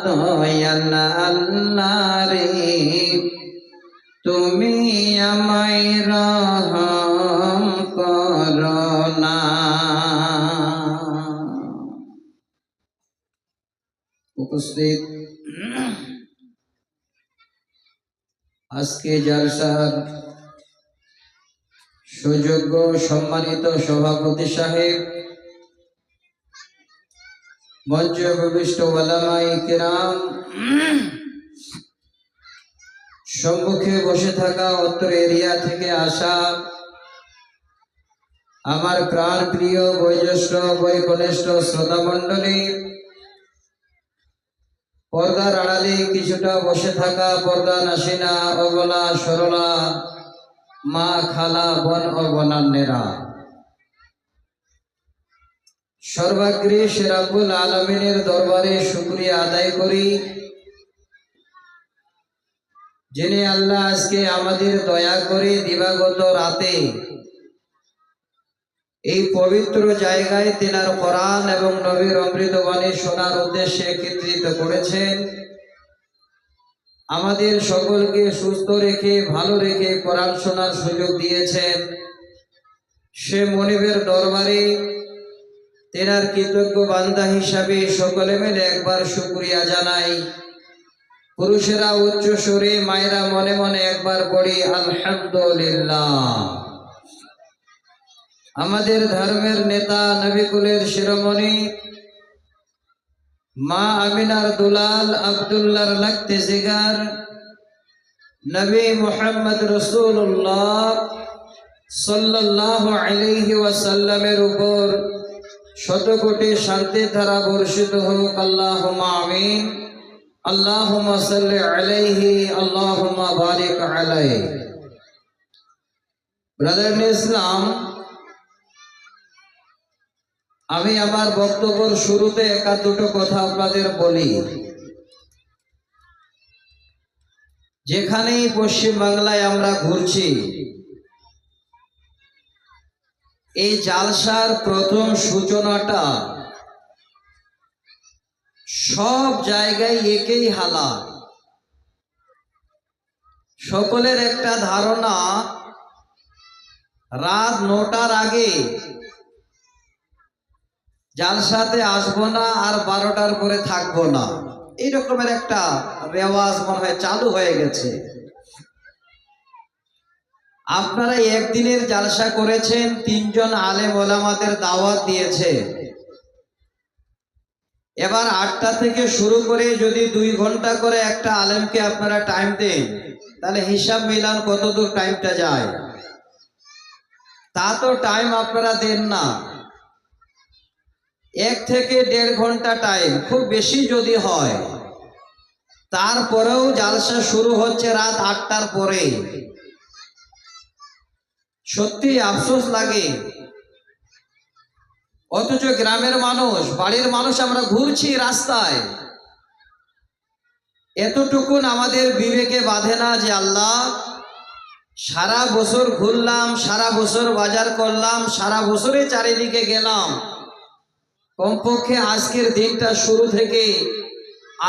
দয়াল আল্লাহ রে তুমি আমায় রহম করো না। উপস্থিত আজকে জলসার সুযোগ্য সম্মানিত সভাপতি সাহেব, মঞ্চে উপবিষ্ট ওলামায়ে কিরাম, সম্মুখে বসে থাকা উত্তর এরিয়া থেকে আসা আমার প্রাণ প্রিয় বয়োজ্যেষ্ঠ বয়োকনিষ্ঠ শ্রোতা মণ্ডলী, পর্দার আড়ালে কিছুটা বসে থাকা পর্দা নাসিনা অবলা সরলা মা খালা বোন ও বোনান্নেরা, সর্বাগ্রে রাব্বুল আলামিনের দরবারে শুকরিয়া আদায় করি, যিনি আল্লাহ আজকে আমাদের দয়া করে দিবাগত রাতে এই পবিত্র জায়গায় তিনার কোরআন এবং নবীর অমৃত বাণী শোনার উদ্দেশ্যে একত্রিত করেছেন। আমাদের সকলকে সুস্থ রেখে ভালো রেখে কোরআন শোনার সুযোগ দিয়েছেন। সে মনিবের দরবারে তেনার কৃতজ্ঞ বান্দা হিসাবে সকলে মিলে একবার শুকরিয়া জানাই। পুরুষেরা উচ্চ সুরে, মায়েরা মনে মনে একবার পড়ি আলহামদুলিল্লাহ। আমাদের ধর্মের নেতা, নবীকুলের শিরোমণি, মা আমিনার দুলাল, আব্দুল্লাহর লাগতে জিগার, নবী মুহাম্মদ রাসূলুল্লাহ সাল্লাল্লাহু আলাইহি ওয়াসাল্লামের উপর শত কোটি শান্তির ধারা বর্ষিত হোক। আল্লাহুম্মা আমিন। আল্লাহুম্মা সাল্লি আলাইহি, আল্লাহুম্মা বারিক আলাইহি। ব্রাদার ইন ইসলাম, আমি আমার বক্তব্যের শুরুতে একা দুটো কথা আপনাদের বলি। যেখানেই পশ্চিম বাংলায় আমরা ঘুরছি, এই জালসার প্রথম সূচনাটা সব জায়গায় একই হালাত। সকলের একটা ধারণা, রাত 9টার আগে জালসাতে আসবো না আর 12টার পরে থাকবো না, এই রকমের একটা রেওয়াজ মনে হয় চালু হয়ে গেছে। আপনারা একদিনের জালসা করেছেন, 3 জন আলেম ওলামাদের দাওয়াত দিয়েছে। এবার 8টা থেকে শুরু করে যদি 2 ঘন্টা করে একটা আলেমকে আপনারা টাইম দেন, তাহলে হিসাব মিলান কতদূর টাইমটা যায়। তা তো টাইম আপনারা দেন না। 1 থেকে 1.5 ঘন্টা টাইম খুব বেশি যদি হয়। তারপরেও জালসা শুরু হচ্ছে রাত 8টার পরে। সত্যি আফসোস লাগে। অথচ গ্রামের মানুষ, বাড়ির মানুষ আমরা ঘুরছি রাস্তায়, এতটুকুন আমাদের বিবেকে বাঁধে না যে আল্লাহ, সারা বছর ঘুরলাম, সারা বছর বাজার করলাম, সারা বছরে চারিদিকে গেলাম, কমপক্ষে আজকের দিনটা শুরু থেকে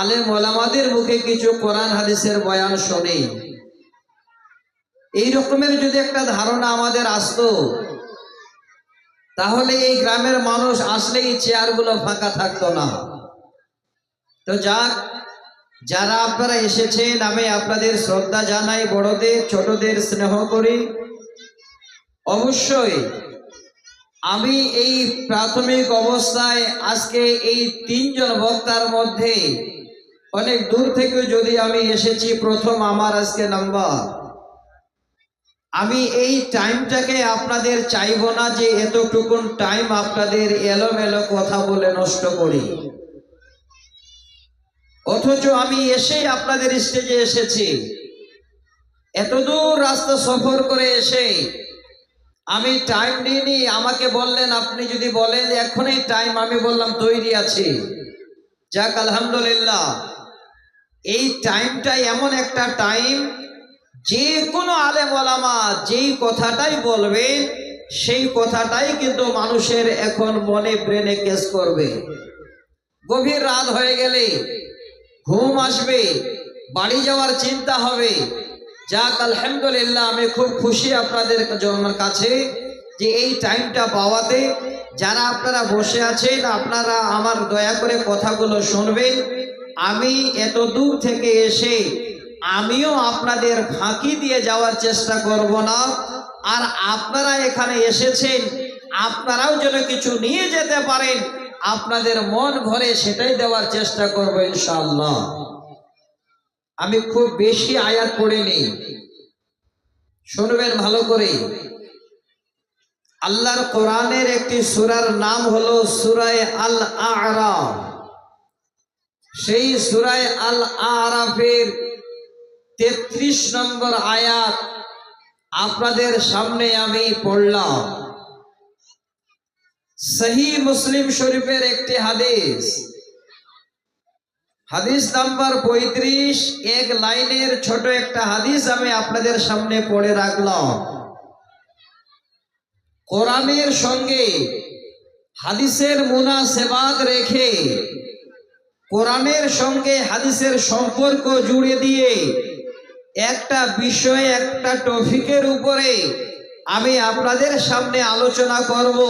আলেম ওলামাদের মুখে কিছু কোরআন হাদিসের বয়ান শুনি। এই রকমের যদি একটা ধারণা আমাদের আসতো, তাহলে এই গ্রামের মানুষ আসলেই চেয়ারগুলো ফাঁকা থাকতো না। তো যাক, যারা আপনারা এসেছেন, আমি আপনাদের শ্রদ্ধা জানাই, বড়দের ছোটদের স্নেহ করি। অবশ্যই আমি এই প্রাথমিক অবস্থায় আজকে এই 3 জন বক্তার মধ্যে অনেক দূর থেকে যদি আমি এসেছি, প্রথম আমার আজকে নাম্বার, আমি এই টাইমটাকে আপনাদের চাইবো না যে এতটুকুন টাইম আপনাদের এলোমেলো কথা বলে নষ্ট করি। অথচ আমি এসেই আপনাদের স্টেজে এসেছি, এত দূর রাস্তা সফর করে এসে আমি টাইম নিইনি। আমাকে বললেন, আপনি যদি বলেন এখনই টাইম, আমি বললাম তৈরি আছি। যাক, আলহামদুলিল্লাহ। এই টাইমটা এমন একটা টাইম, যে কোনো আলেম ওলামা যেই কথাটাই বলবে, সেই কথাটাই কিন্তু মানুষের এখন মনে ব্রেনে কেস করবে। গভীর রাত হয়ে গেলে ঘুম আসবে, বাড়ি যাওয়ার চিন্তা হবে। যাক আলহামদুলিল্লাহ, আমি খুব খুশি আপনাদের কাছে যে এই টাইমটা পাওয়াতে। যারা আপনারা বসে আছেন, আপনারা আমার দয়া করে কথাগুলো শুনবেন। আমি এত দূর থেকে এসে আমিও আপনাদের ফাঁকি দিয়ে যাওয়ার চেষ্টা করব না। আর আপনারা এখানে এসেছেন, আপনারাও যেন কিছু নিয়ে যেতে পারেন, আপনাদের মন ভরে সেটাই দেওয়ার চেষ্টা করব ইনশাআল্লাহ। আমি খুব বেশি আয়াত পড়িনি, শুনবেন ভালো করে। আল্লাহর কোরআনের একটি সূরার নাম হলো সূরা আল আ'রাফ। সেই সূরা আল আ'রাফের 33 নম্বর আয়াত আপনাদের সামনে আমি পড়লাম। সহিহ মুসলিম শরীফের একটি হাদিস, হাদিস নাম্বার 35, এক লাইনের ছোট একটা হাদিস আমি আপনাদের সামনে পড়ে রাখলাম। কোরআনের সঙ্গে হাদিসের মুনাসেবাত রেখে, কোরআনের সঙ্গে হাদিসের সম্পর্ক জুড়ে দিয়ে একটা বিষয়, একটা টপিকের উপরে আমি আপনাদের সামনে আলোচনা করব।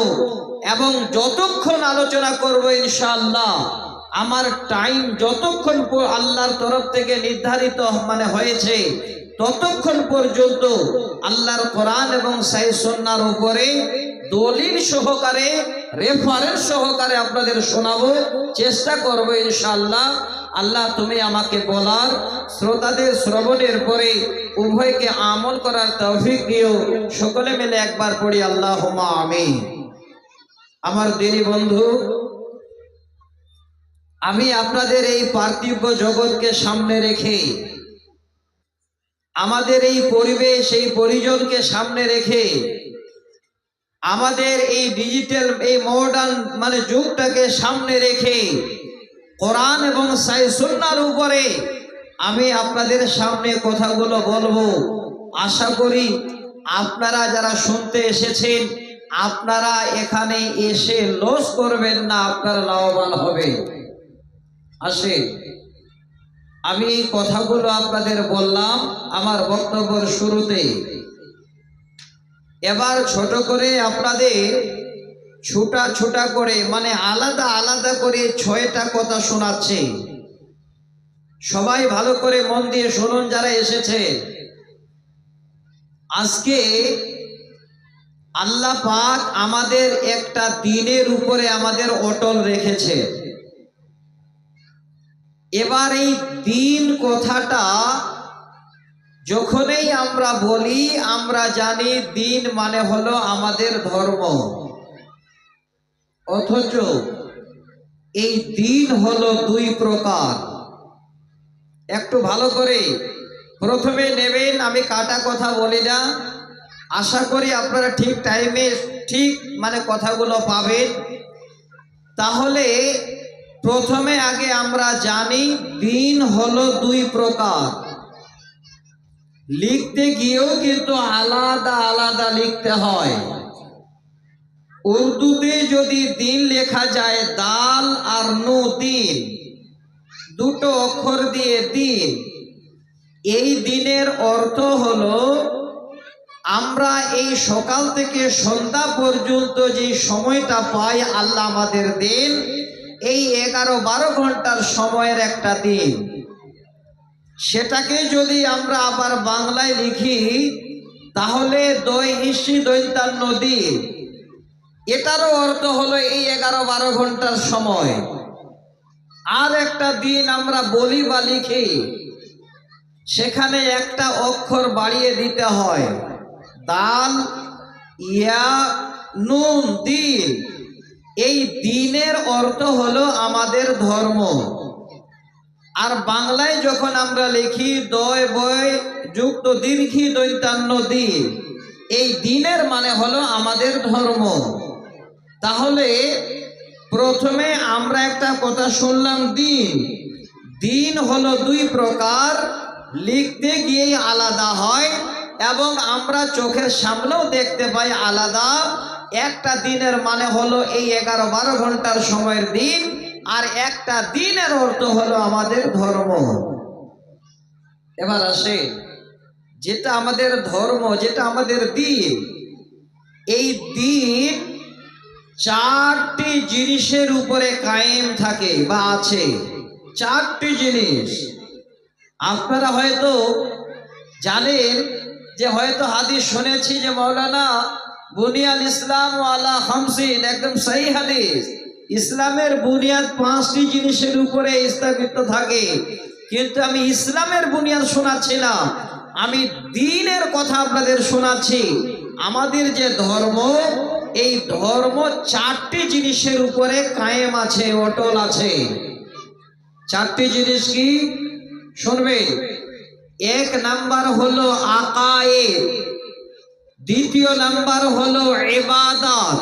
এবং যতক্ষণ আলোচনা করব ইনশাআল্লাহ, আমার টাইম যতক্ষণ আল্লাহর তরফ থেকে নির্ধারিত হয়েছে, ততক্ষণ পর্যন্ত আল্লাহর কোরআন এবং সহিহ সুন্নাহর উপরে দলিল সহকারে, রেফারেন্স সহকারে আপনাদের শোনাবো, চেষ্টা করব ইনশাআল্লাহ। আল্লাহ তুমি আমাকে বলার, শ্রোতাদের শ্রবণের পরে উভয়কে আমল করার তৌফিক দিও। সকলে মিলে একবার পড়ি আল্লাহুম্মা আমিন। আমার দিনী বন্ধু, আমি আপনাদের এই পার্থিব জগৎকে সামনে রেখে, আমাদের এই পরিবেশ, এই পরিজনকে সামনে রেখে, আমাদের এই ডিজিটাল, এই মডার্ন যুগটাকে সামনে রেখে কোরআন এবং সহিহ সুন্নাহর উপরে আমি আপনাদের সামনে কথাগুলো বলবো। আশা করি আপনারা যারা শুনতে এসেছেন, আপনারা এখানে এসে লস করবেন না, আপনারা লাভবান হবে। আসেন, আমি কথাগুলো আপনাদের বললাম আমার বক্তব্যের শুরুতে। এবার ছোট করে আপনাদের ছোটা করে, আলাদা আলাদা করে 6টা কথা শোনাচ্ছে। সবাই ভালো করে মন দিয়ে শুনুন যারা এসেছে। আজকে আল্লাহ পাক আমাদের একটা দিনের উপরে আমাদের অটল রেখেছে। এবার এই দিন কথাটা যখনই আমরা বলি, আমরা জানি দিন মানে হলো আমাদের ধর্ম। অথচ এই দিন হলো 2 প্রকার। একটু ভালো করে প্রথমে নেবেন, আমি কাটা কথা বলি না। আশা করি আপনারা ঠিক টাইমে ঠিক কথাগুলো পাবেন। তাহলে প্রথমে আগে আমরা জানি দিন হলো 2 প্রকার। লিখতে গিয়েও কিন্তু আলাদা আলাদা লিখতে হয়। উর্দুতে যদি দিন লেখা যায় দাল আর নু, দিন, 2টো অক্ষর দিয়ে দিন। এই দিনের অর্থ হলো আমরা এই সকাল থেকে সন্ধ্যা পর্যন্ত যে সময়টা পাই, আল্লাহ আমাদের দিন, এই 11-12 ঘন্টার সময়ের একটা দিন। সেটাকে যদি আমরা আবার বাংলায় লিখি, তাহলে দই ইসি দৈতান্ন দিন। এটারও অর্থ হলো এই 11-12 ঘন্টার সময়। আর একটা দিন আমরা বলি বা লিখি, সেখানে একটা অক্ষর বাড়িয়ে দিতে হয়, দাল ইয়া নুন, দিন। এই দিনের অর্থ হলো আমাদের ধর্ম। আর বাংলায় যখন আমরা লিখি দয় বয় যুক্ত দীর্ঘি দৈতান্ন দিন, এই দিনের মানে হলো আমাদের ধর্ম। তাহলে প্রথমে আমরা একটা কথা শুনলাম, দিন। দিন হলো 2 প্রকার, লিখতে গিয়েই আলাদা হয় এবং আমরা চোখের সামনেও দেখতে পাই আলাদা। একটা দিনের মানে হলো এই 11-12 ঘন্টার সময়ের দিন, আর একটা দিনের অর্থ হলো আমাদের ধর্ম। এবার আসে যেটা আমাদের ধর্ম, যেটা আমাদের দিন, এই দিন চারটি জিনিসের উপরে কায়েম থাকে বা আছে। চারটি জিনিস আপনারা হয়তো জানেন, যে হয়তো হাদিস শুনেছি যে মাওলানা বুনিয়াল ইসলাম আলা খামসিন, একদম সহি হাদিস, ইসলামের বুনিয়াদ 5টি জিনিসের উপরে স্থাপিত থাকে। কিন্তু আমি ইসলামের বুনিয়াদ শোনাচ্ছি না, আমি দ্বীনের কথা আপনাদের শোনাচ্ছি। আমাদের যে ধর্ম, এই ধর্ম 4টি জিনিসের উপরে কায়েম আছে, অটল আছে। 4টি জিনিস কি শুনবে? 1 নাম্বার হলো আকায়েদ, 2য় নাম্বার হলো ইবাদত,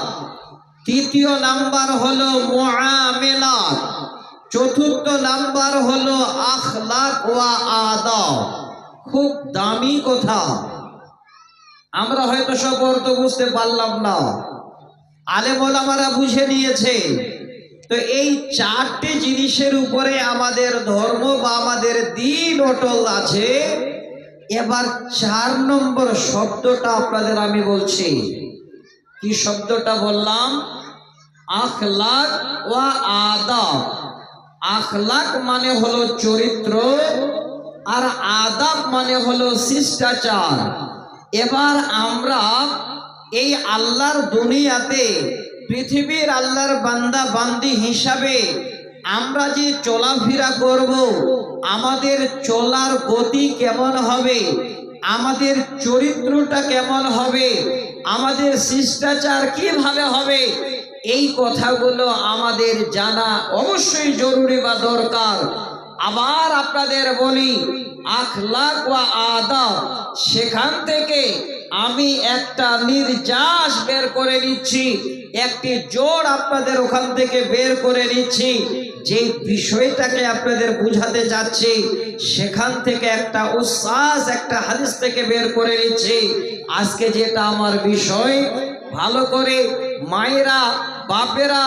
3য় নাম্বার হলো মুআমেলাত, 4র্থ নাম্বার হলো আখলাক ওয়া আদাব। খুব দামি কথা, আমরা হয়তো সব অর্থ বুঝতে পারলাম না, আলেম ওলামারা বুঝে নিয়েছে। তো এই 4টি জিনিসের উপরে আমাদের ধর্ম বা আমাদের দ্বীন অটল আছে। এবার 4 নম্বর শব্দটা আপনাদের আমি বলছি। কি শব্দটা বললাম? আখলাক ওয়া আদাব। আখলাক মানে হলো চরিত্র, আর আদাব মানে হলো শিষ্টাচার। এবার আমরা এই আল্লাহর দুনিয়াতে, পৃথিবীর আল্লাহর বান্দা বান্দি হিসাবে আমরা যে চলাফেরা করব, আমাদের চলার গতি কেমন হবে, আমাদের চরিত্রটা কেমন হবে, আমাদের শিষ্টাচার কিভাবে হবে, এই কথাগুলো আমাদের জানা অবশ্যই জরুরি বা দরকার। আবার আপনাদের বলি, আখলাক ওয়া আদাব, সেখান থেকে আমি একটা নির্যাস বের করে নিচ্ছি, একটি জোড় আপনাদের ওখান থেকে বের করে নিচ্ছি। যে বিষয়টাকে আপনাদের বুঝাতে যাচ্ছি, সেখান থেকে একটা উচ্ছ্বাস, একটা হাদিস থেকে বের করে নিচ্ছি। আজকে যেটা আমার বিষয়, ভালো করে মায়েরা, বাপেরা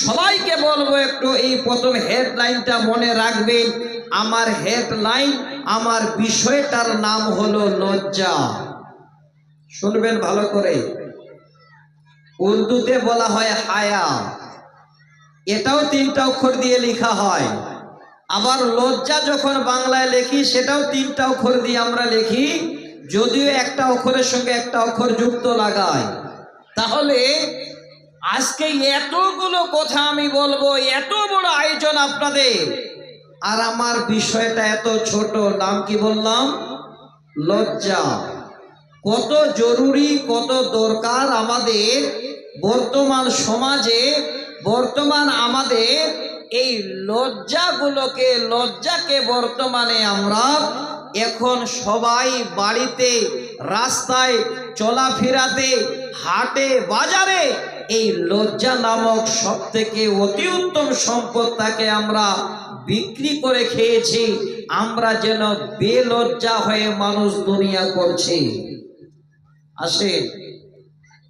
সবাইকে বলবো, একটু এই প্রথম হেডলাইনটা মনে রাখবেন। আমার হেডলাইন, আমার বিষয়টার নাম হলো লজ্জা। শুনবেন ভালো করে। উর্দুতে বলা হয় হায়া, এটাও 3টা অক্ষর দিয়ে লেখা হয়। আবার লজ্জা যখন বাংলায় লিখি, সেটাও 3টা অক্ষর দিয়ে আমরা লিখি, যদিও একটা অক্ষরের সঙ্গে একটা অক্ষর যুক্ত লাগাই। তাহলে আজকে এতগুলো কথা আমি বলবো, এত বড় আয়োজন আপনাদের, আর আমার বিষয়টা এত ছোট। নাম কি বললাম? লজ্জা। কত জরুরি, কত দরকার আমাদের বর্তমান সমাজে, বর্তমান আমাদের এই লজ্জাকে বর্তমানে আমরা এখন সবাই বাড়িতে, রাস্তায়, চলাফেরাতে, হাটে, বাজারে এই লজ্জা নামক সবথেকে অতি উত্তম সম্পদটাকে আমরা বিক্রি করে খেয়েছি। আমরা যেন বেলজ্জা হয়ে মানুষ দুনিয়া করছি। আসে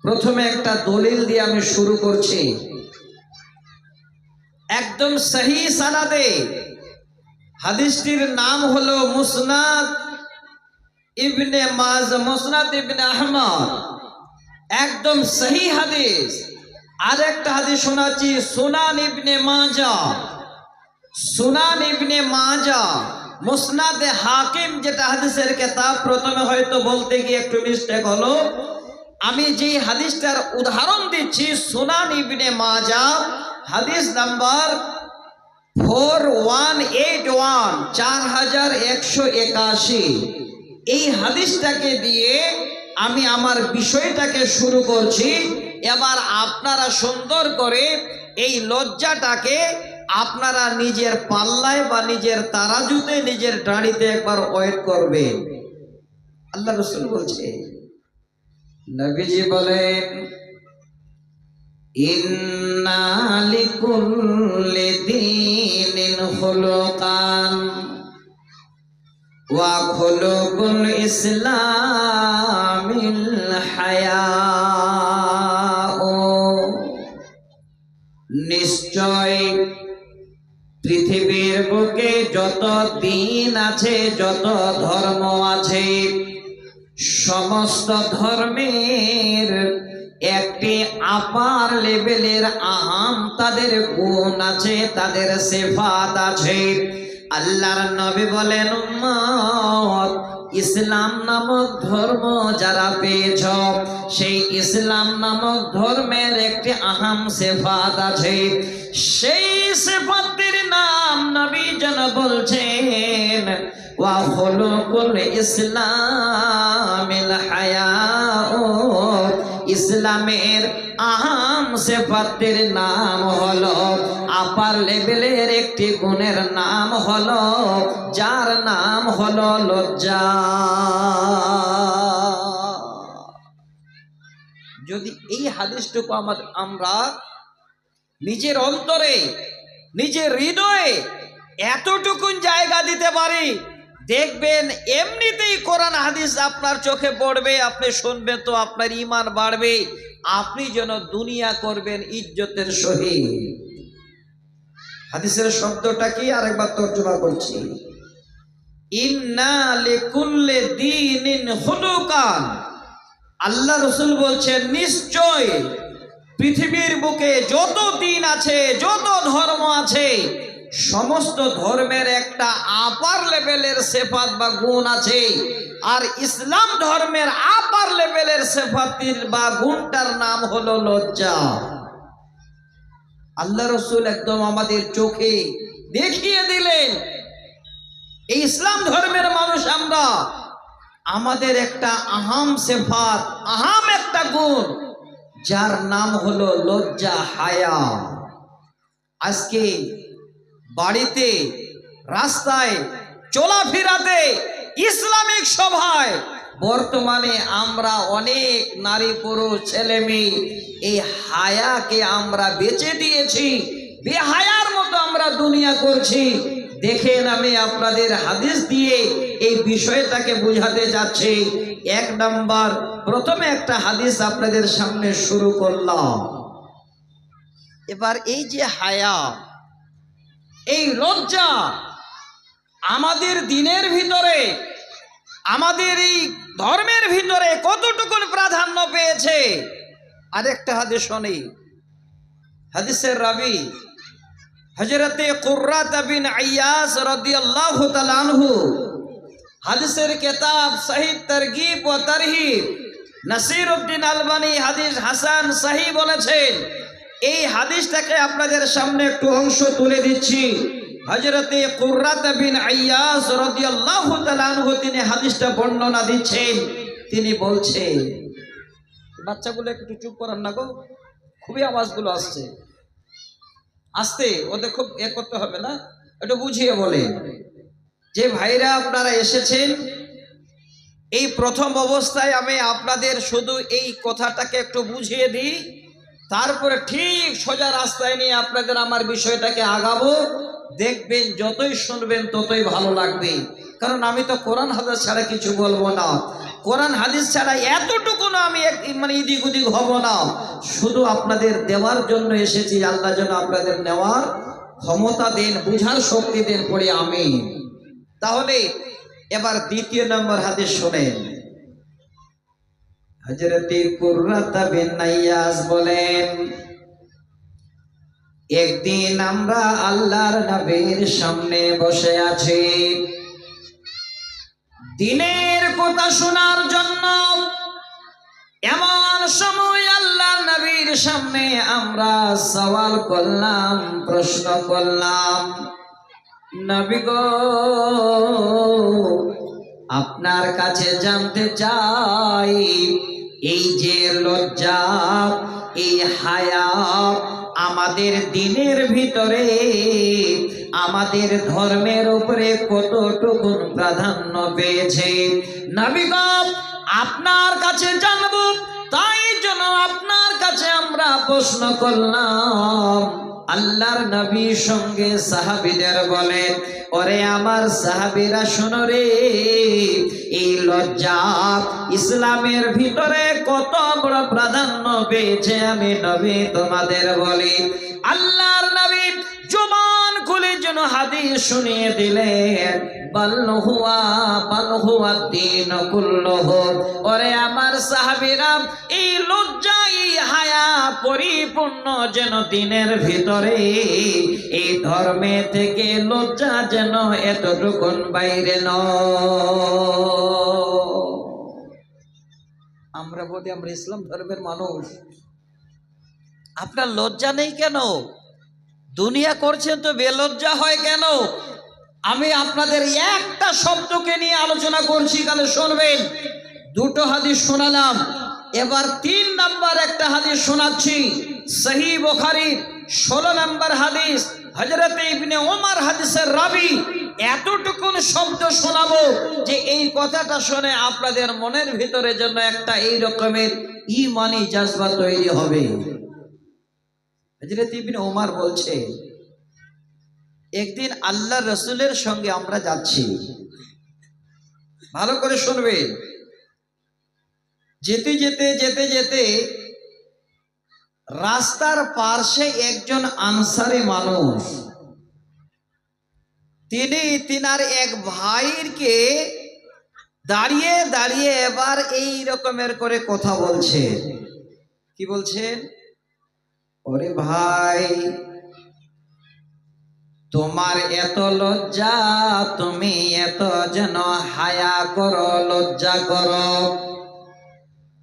প্রথমে একটা দলিল দিয়ে আমি শুরু করছি, একদম সহি সানাদে। হাদিসটির নাম হলো মুসনাদ ইবনে মাজা, মুসনাদ ইবনে আহমদ, একদম সহি হাদিস। আর একটা হাদিস শোনাচ্ছি, সুনান ইবনে মাজা, সুনান ইবনে মাজা, মুসনাদে হাকিম, যেটা হাদিসের কিতাব। প্রথমে হয়তো বলতে গিয়ে একটু মিস্টেক হলো। আমি যে হাদিসটার উদাহরণ দিচ্ছি, সুনান ইবনে মাজা, হাদিস নাম্বার 4181, 4181। এই হাদিসটাকে দিয়ে আমি আমার বিষয়টাকে শুরু করছি। এবার আপনারা সুন্দর করে এই লজ্জাটাকে আপনারা নিজের পাল্লায় বা নিজের তারাজুতে, নিজের দাঁড়িতে একবার ওয়েট করবেন। আল্লাহ রাসূল বলছে, নবীজি বলেন, ইন্না লিকুল্লি দীনিন খুলুকান ওয়া খুলুকুল ইসলামিল হায়াউ। নিশ্চয় পৃথিবীর বুকে যত দিন আছে, যত ধর্ম আছে, সমস্ত ধর্মের একটি আপার লেভেলের আহাম তাদের গুণ আছে, তাদের সিফাত আছে। আল্লাহর নবী বলেন, উম্মত, ইসলাম নামক ধর্ম যারা পেয়েছ, সেই ইসলাম নামক ধর্মের একটি আহাম সিফাত আছে। সেই সিফাতের নাম নবী যেন বলছেন, ওয়া খুলুকুল ইসলামিল হায়াউ। ইসলামের আহাম সিফাতের নাম হলো, আপার লেভেলের একটি গুণের নাম হলো, যার নাম হলো লজ্জা। যদি এই হাদিসটুকু আমরা নিজের অন্তরে, নিজের হৃদয়ে এতটুকুন জায়গা দিতে পারি, দেখবেন এমনিতেই কোরআন হাদিস আপনার চোখে পড়বে, আপনি শুনবেন তো আপনার ঈমান বাড়বে, আপনি যেন দুনিয়া করবেন ইজ্জতের সহিত। হাদিসের শব্দটা কি আরেকবার তর্জমা করছি, ইন্না লিকুল্লি দীনিন খুলুকান। আল্লাহ রাসূল বলছেন, নিশ্চয় পৃথিবীর বুকে যত দিন আছে, যত ধর্ম আছে, সমস্ত ধর্মের একটা আপার লেভেলের সিফাত বা গুণ আছে। আর ইসলাম ধর্মের আপার লেভেলের সিফাতের বা গুণটার নাম হলো লজ্জা। আল্লাহ রাসূল একদম আমাদের চোখে দেখিয়ে দিলেন, এই ইসলাম ধর্মের মানুষ আমরা, আমাদের একটা আহাম সিফাত, আহাম একটা গুণ, যার নাম হলো লজ্জা, হায়া। আজকে বাড়িতে, রাস্তায়, চলাফেরাতে, ইসলামিক সভায় বর্তমানে আমরা অনেক নারী পুরুষ ছেলে মেয়ে এই হায়াকে আমরা বেচে দিয়েছি, বেহায়ার মতো আমরা দুনিয়া করছি। দেখেন, আমি আপনাদের হাদিস দিয়ে এই বিষয়টাকে বুঝাতে যাচ্ছি। এক নাম্বার, প্রথমে একটা হাদিস আপনাদের সামনে শুরু করলাম। এবার এই যে হায়া, এই লজ্জা আমাদের দিনের ভিতরে, আমাদের এই ধর্মের ভিতরে কতটুকুন প্রাধান্য পেয়েছে। আরেকটা হাদিস শুনি। হাদিসের রাবি হযরতে কুররাত বিন আইয়াস রাদিয়াল্লাহু তাআলা আনহু, হাদিসের কিতাব সহিহ তারগীব ওয়া তারহিব, নাসিরউদ্দিন আলবানী হাদিস হাসান সহিহ বলেছেন। এই হাদিসটাকে আপনাদের সামনে একটু অংশ তুলে দিচ্ছি। হযরতে কুররাত বিন আইয়াস রাদিয়াল্লাহু তাআলা আনহু তিনি হাদিসটা বর্ণনা দিচ্ছেন। তিনি বলছেন, বাচ্চাগুলো একটু চুপ করান না গো, খুবই আওয়াজগুলো আসছে, আস্তে, ওদের খুব করতে হবে না, একটু বুঝিয়ে বলে। যে ভাইরা আপনারা এসেছেন, এই প্রথম অবস্থায় আমি আপনাদের শুধু এই কথাটাকে একটু বুঝিয়ে দিই, তারপরে ঠিক সোজা রাস্তায় নিয়ে আপনাদের আমার বিষয়টাকে আগাবো। দেখবেন যতই শুনবেন ততই ভালো লাগবে, কারণ আমি তো কোরআন হাদিস ছাড়া কিছু বলবো না। কোরআন হাদিস ছাড়া এতটুকু না আমি ইদিক উদিক হব না, শুধু আপনাদের দেওয়ার জন্য এসেছি। আল্লাহ যেন আপনাদের নেওয়ার ক্ষমতা দেন, বুঝার শক্তি দেন, পড়ে আমিন। তাহলে এবার দ্বিতীয় নম্বর হাদিস শুনেন। হযরতে কুররাত বিন আইয়াস বলেন, একদিন আমরা আল্লাহর নবীর সামনে বসে আছি, দিনের কথা শোনার জন্য। এমন সময় আল্লাহর নবীর সামনে আমরা সওয়াল করলাম, প্রশ্ন করলাম, নবী গো, আপনার কাছে জানতে চাই, এই যে লজ্জা, এই হায়া আমাদের দিনের ভিতরে, আমাদের ধর্মের উপরে কতটুকু প্রাধান্য পেয়েছে। নবী গো, আপনার কাছে জানবো, তাই জন্য আপনার কাছে আমরা প্রশ্ন করলাম। আল্লাহর নবীর সঙ্গে সাহাবীদের বলেন, ওরে আমার সাহাবীরা শোনো রে, এই লজ্জা ইসলামের ভিতরে কত বড় প্রাধান্য পেয়েছে আমি নবী তোমাদের বলি। আল্লাহর নবী জবান খুলে যেন হাদিস শুনিয়ে দিলেন, বাল হুয়া দ্বীন কুল্লুহু। ওরে আমার সাহাবীরা, এই লজ্জা, এই হায়া পরিপূর্ণ যেন দিনের ভিতরে, এই ধর্মে থেকে লজ্জা যেন এতটুকুন বাইরে নয়। আমরা বলি আমরা ইসলাম ধর্মের মানুষ, আপনার লজ্জা নেই কেন? দুনিয়া করছেন তো বেলজ্জা হয় কেন? আমি আপনাদের একটা শব্দকে নিয়ে আলোচনা করছি, কালে শুনবেন। দুটো হাদিস শোনালাম, এবার 3 নাম্বার একটা হাদিস শোনাচ্ছি। সহিহ বুখারীর 16 নাম্বার হাদিস, হযরত ইবনে ওমর হাদিসের রাবী। এতটুকুন শব্দ শোনাবো যে এই কথাটা শুনে আপনাদের মনের ভিতরে যেন একটা এই রকমের ঈমানি জজবা তৈরি হবে। হযরত ইবনে ওমর বলছে, একদিন আল্লাহ রসুলের সঙ্গে আমরা যাচ্ছি, ভালো করে শুনবেন। যেতে যেতে যেতে যেতে রাস্তার পাশে একজন আনসারী মানুষ, তিনি তিনার এক ভাইকে দাঁড়িয়ে দাঁড়িয়ে এবার এই রকমের করে কথা বলছে। কি বলছেন? ওরে ভাই, তোমার এত লজ্জা, তুমি এত যেন হায়া করো, লজ্জা করো।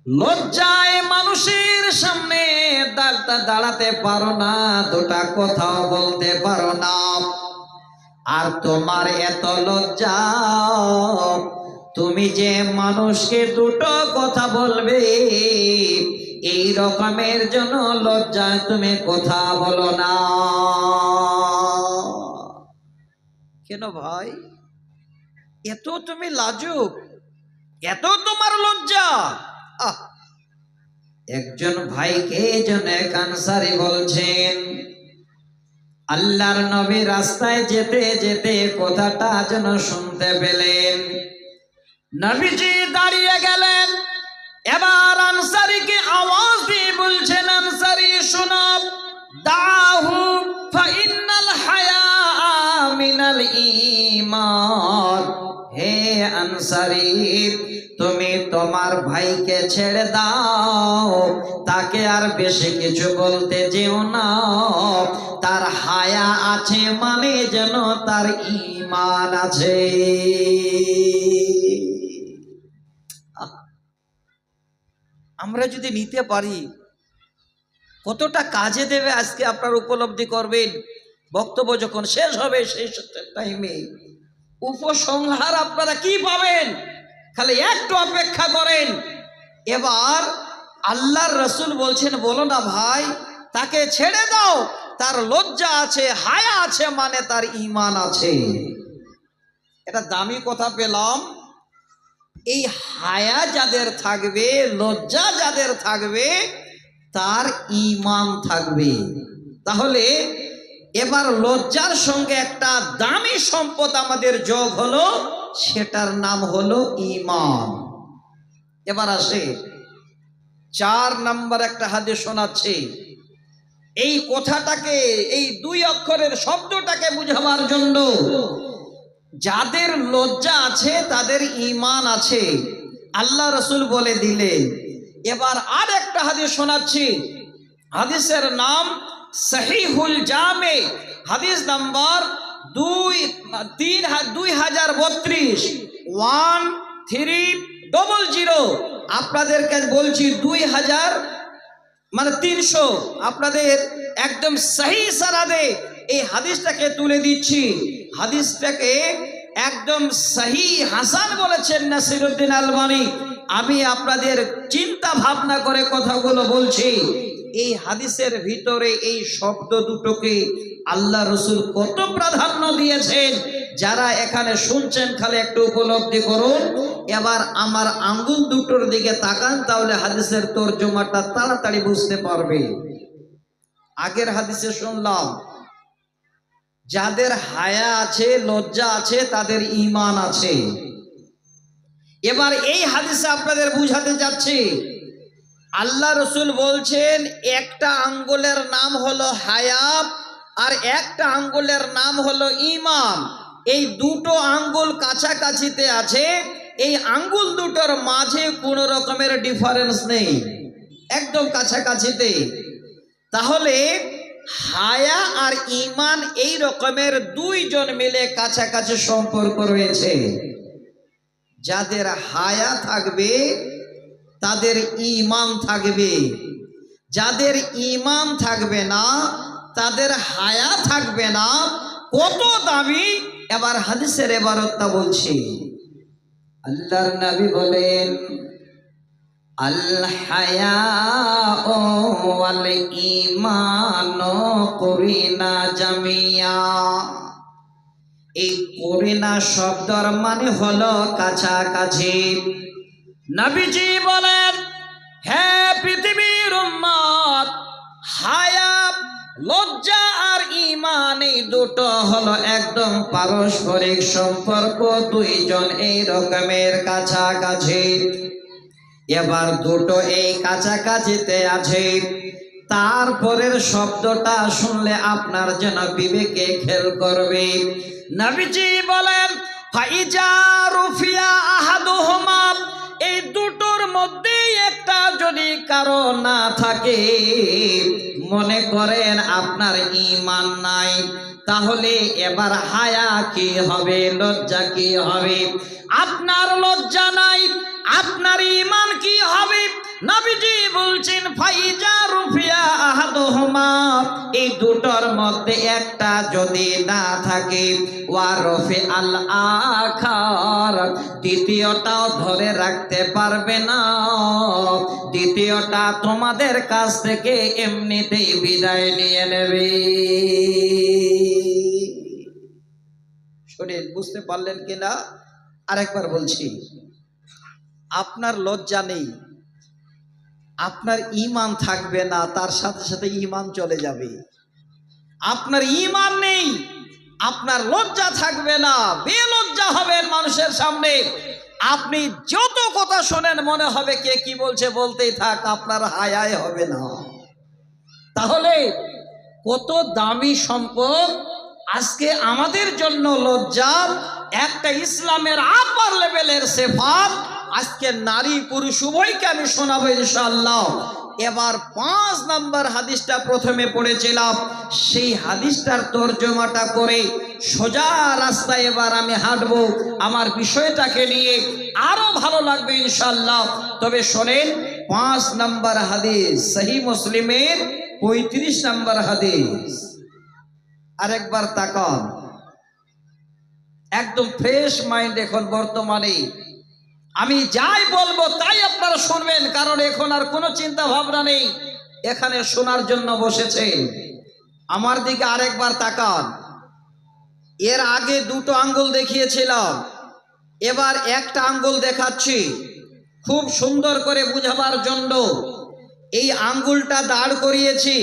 লজ্জায় মানুষের সামনে দাঁড়াতে পারো না, দুটা কথাও বলতে পারো না। আর তোমার এত লজ্জা, তুমি যে মানুষকে দুটো কথা বলবে, এই রকমের জন্য লজ্জায় তুমি কথা বলো না কেন ভাই? এত তুমি লাজুক, এত তোমার লজ্জা। একজন ভাইকে যেন এক আনসারী বলছেন, আল্লাহর নবী রাস্তায় যেতে যেতে কথাটা যেন শুনতে পেলেন। নবীজি দাঁড়িয়ে গেলেন, এবার আনসারীকে আওয়াজ দিয়ে বলছেন, আনসারী শোনো, দাহু ফাইন্নাল হায়া মিনাল ঈমান। হে আনসারী, তুমি তোমার ভাইকে ছেড়ে দাও, তাকে আর বেশি কিছু বলতে যেও না। তার হায়া আছে মানে যেন তার ঈমান আছে। আমরা যদি নিতে পারি কতটা কাজে দেবে আজকে আপনারা উপলব্ধি করবেন। বক্তব্য যখন শেষ হবে সেই টাইমে উপসংহার আপনারা কি পাবেন, খালি একটু অপেক্ষা করেন। এবার আল্লাহর রসুল বলছেন, বলো না ভাই, তাকে ছেড়ে দাও, তার লজ্জা আছে, হায়া আছে মানে তার ঈমান আছে। এটা দামি কথা পেলাম। এই হায়া যাদের থাকবে, লজ্জা যাদের থাকবে, তার ঈমান থাকবে। তাহলে এবার লজ্জার সঙ্গে একটা দামি সম্পদ আমাদের যোগ হলো, সেটার নাম হলো ঈমান। এবার আসে 4 নাম্বার একটা হাদিস শোনাচ্ছি। এই কথাটাকে, এই 2 অক্ষরের শব্দটাকে বুঝাবার জন্য, যাদের লজ্জা আছে তাদের ঈমান আছে, আল্লাহ রসুল বলে দিলেন। এবার আর একটা হাদিস শোনাচ্ছি, হাদিসের নাম সহিহুল জামে, হাদিস নাম্বার 2032 1300। আপনাদেরকে বলছি 2000 মানে 300, আপনাদের একদম সহি সারাদে এই হাদিসটাকে তুলে দিচ্ছি। হাদিসটাকে একদম সহি হাসান বলেছেন নাসিরউদ্দিন আলবানী। আমি আপনাদের চিন্তা ভাবনা করে কথাগুলো বলছি। এই হাদিসের ভিতরে এই শব্দ দুটোকে আল্লাহ রসুল কত প্রাধান্য দিয়েছেন, যারা এখানে শুনছেন খালি একটু উপলব্ধি করুন। এবার আমার আঙ্গুল দুটোর দিকে তাকান, তাহলে হাদিসের তরজমাটা তাড়াতাড়ি বুঝতে পারবে। আগের হাদিসে শুনলাম যাদের হায়া আছে, লজ্জা আছে, তাদের ঈমান আছে। এবার এই হাদিসে আপনাদের বুঝাতে যাচ্ছি, আল্লাহ রসুল বলছেন একটা আঙ্গুলের নাম হলো হায়া, আর একটা আঙ্গুলের নাম হলো ঈমান। এই দুটো আঙ্গুল কাছাকাছিতে আছে, এই আঙ্গুল দুটোর মাঝে কোনো রকমের ডিফারেন্স নেই, একদম কাছাকাছিতে। তাহলে হায়া আর ঈমান এই রকমের দুইজন মিলে কাছাকাছি সম্পর্ক রয়েছে। যাদের হায়া থাকবে তাদের ঈমান থাকবে, যাদের ঈমান থাকবে না তাদের হায়া থাকবে না। কত দামি! এবার হাদিসের ইবারতটা বলছি। আল্লাহর নবী বলেন, আল হায়াউ ওয়াল ঈমানু কুরিনা জামিয়া। এই কুরিনা শব্দের মানে হলো কাছাকাছি। নবীজি বলেন, হে পৃথিবীর উম্মত, হায়া, লজ্জা আর ঈমান এই দুটো হলো একদম পারস্পরিক সম্পর্ক, দুইজন এই রকমের কাছাকাছি। এবার দুটো এই কাছাকাছিতে আছে, তারপরের শব্দটা শুনলে আপনার যেন বিবেকে খেল করবে। নবীজি বলেন, ফাইজা রুফিয়া আহাদুহুমা, এই দুটোর মধ্যে একটা যদি কারো না থাকে, মনে করেন আপনার ঈমান নাই, তাহলে এবার হায়া কি হবে, লজ্জা কি হবে? আপনার লজ্জা নাই, আপনার ঈমান কি হবে? নবীজি বলছেন, ফাইজা রুফিয়া আহাদুহুমা, এই দুটোর মধ্যে একটা যদি না থাকে, ওয়া রফি আল আখার, দ্বিতীয়টাও ধরে রাখতে পারবে না, দ্বিতীয়টা তোমাদের কাছ থেকে এমনিতেই বিদায় নিয়ে নেবে। শুনেন, বুঝতে পারলেন কিনা? আরেকবার বলছি, আপনার লজ্জা নেই, আপনার ঈমান থাকবে না, তার সাথে সাথে ঈমান চলে যাবে। আপনার ঈমান নেই, আপনার লজ্জা থাকবে না, বেলজ্জা হবেন মানুষের সামনে। আপনি যত কথা শোনেন মনে হবে কে কি বলছে, বলতেই থাক, আপনার হায়াই হবে না। তাহলে কত দামি সম্পদ আজকে আমাদের জন্য লজ্জা, একটা ইসলামের আপার লেভেলের সিফাত। আজকে নারী পুরুষ উভয়কে আমি শোনাবো ইনশাআল্লাহ। এবার 5 নম্বর হাদিসটা প্রথমে পড়েছিলাম, সেই হাদিসটার তর্জমাটা করে সোজা রাস্তায় এবার আমি হাঁটবো, আমার বিষয়টাকে নিয়ে আরো ভালো লাগবে ইনশাআল্লাহ। তবে শোনেন, 5 নম্বর হাদিস, সহিহ মুসলিমের 35 নম্বর হাদিস। আরেকবার তাকান, একদম ফ্রেশ মাইন্ড এখন বর্তমানে আমি যাই বলবো তাই আপনারা শুনবেন, কারণ এখন আর কোনো চিন্তা ভাবনা নেই, এখানে শোনার জন্য বসেছেন। আমার দিকে আরেকবার তাকান। এর আগে দুটো আঙ্গুল দেখিয়েছিলাম, এবার একটা আঙ্গুল দেখাচ্ছি খুব সুন্দর করে বুঝাবার জন্য। এই আঙ্গুলটা দাঁড় করিয়েছি,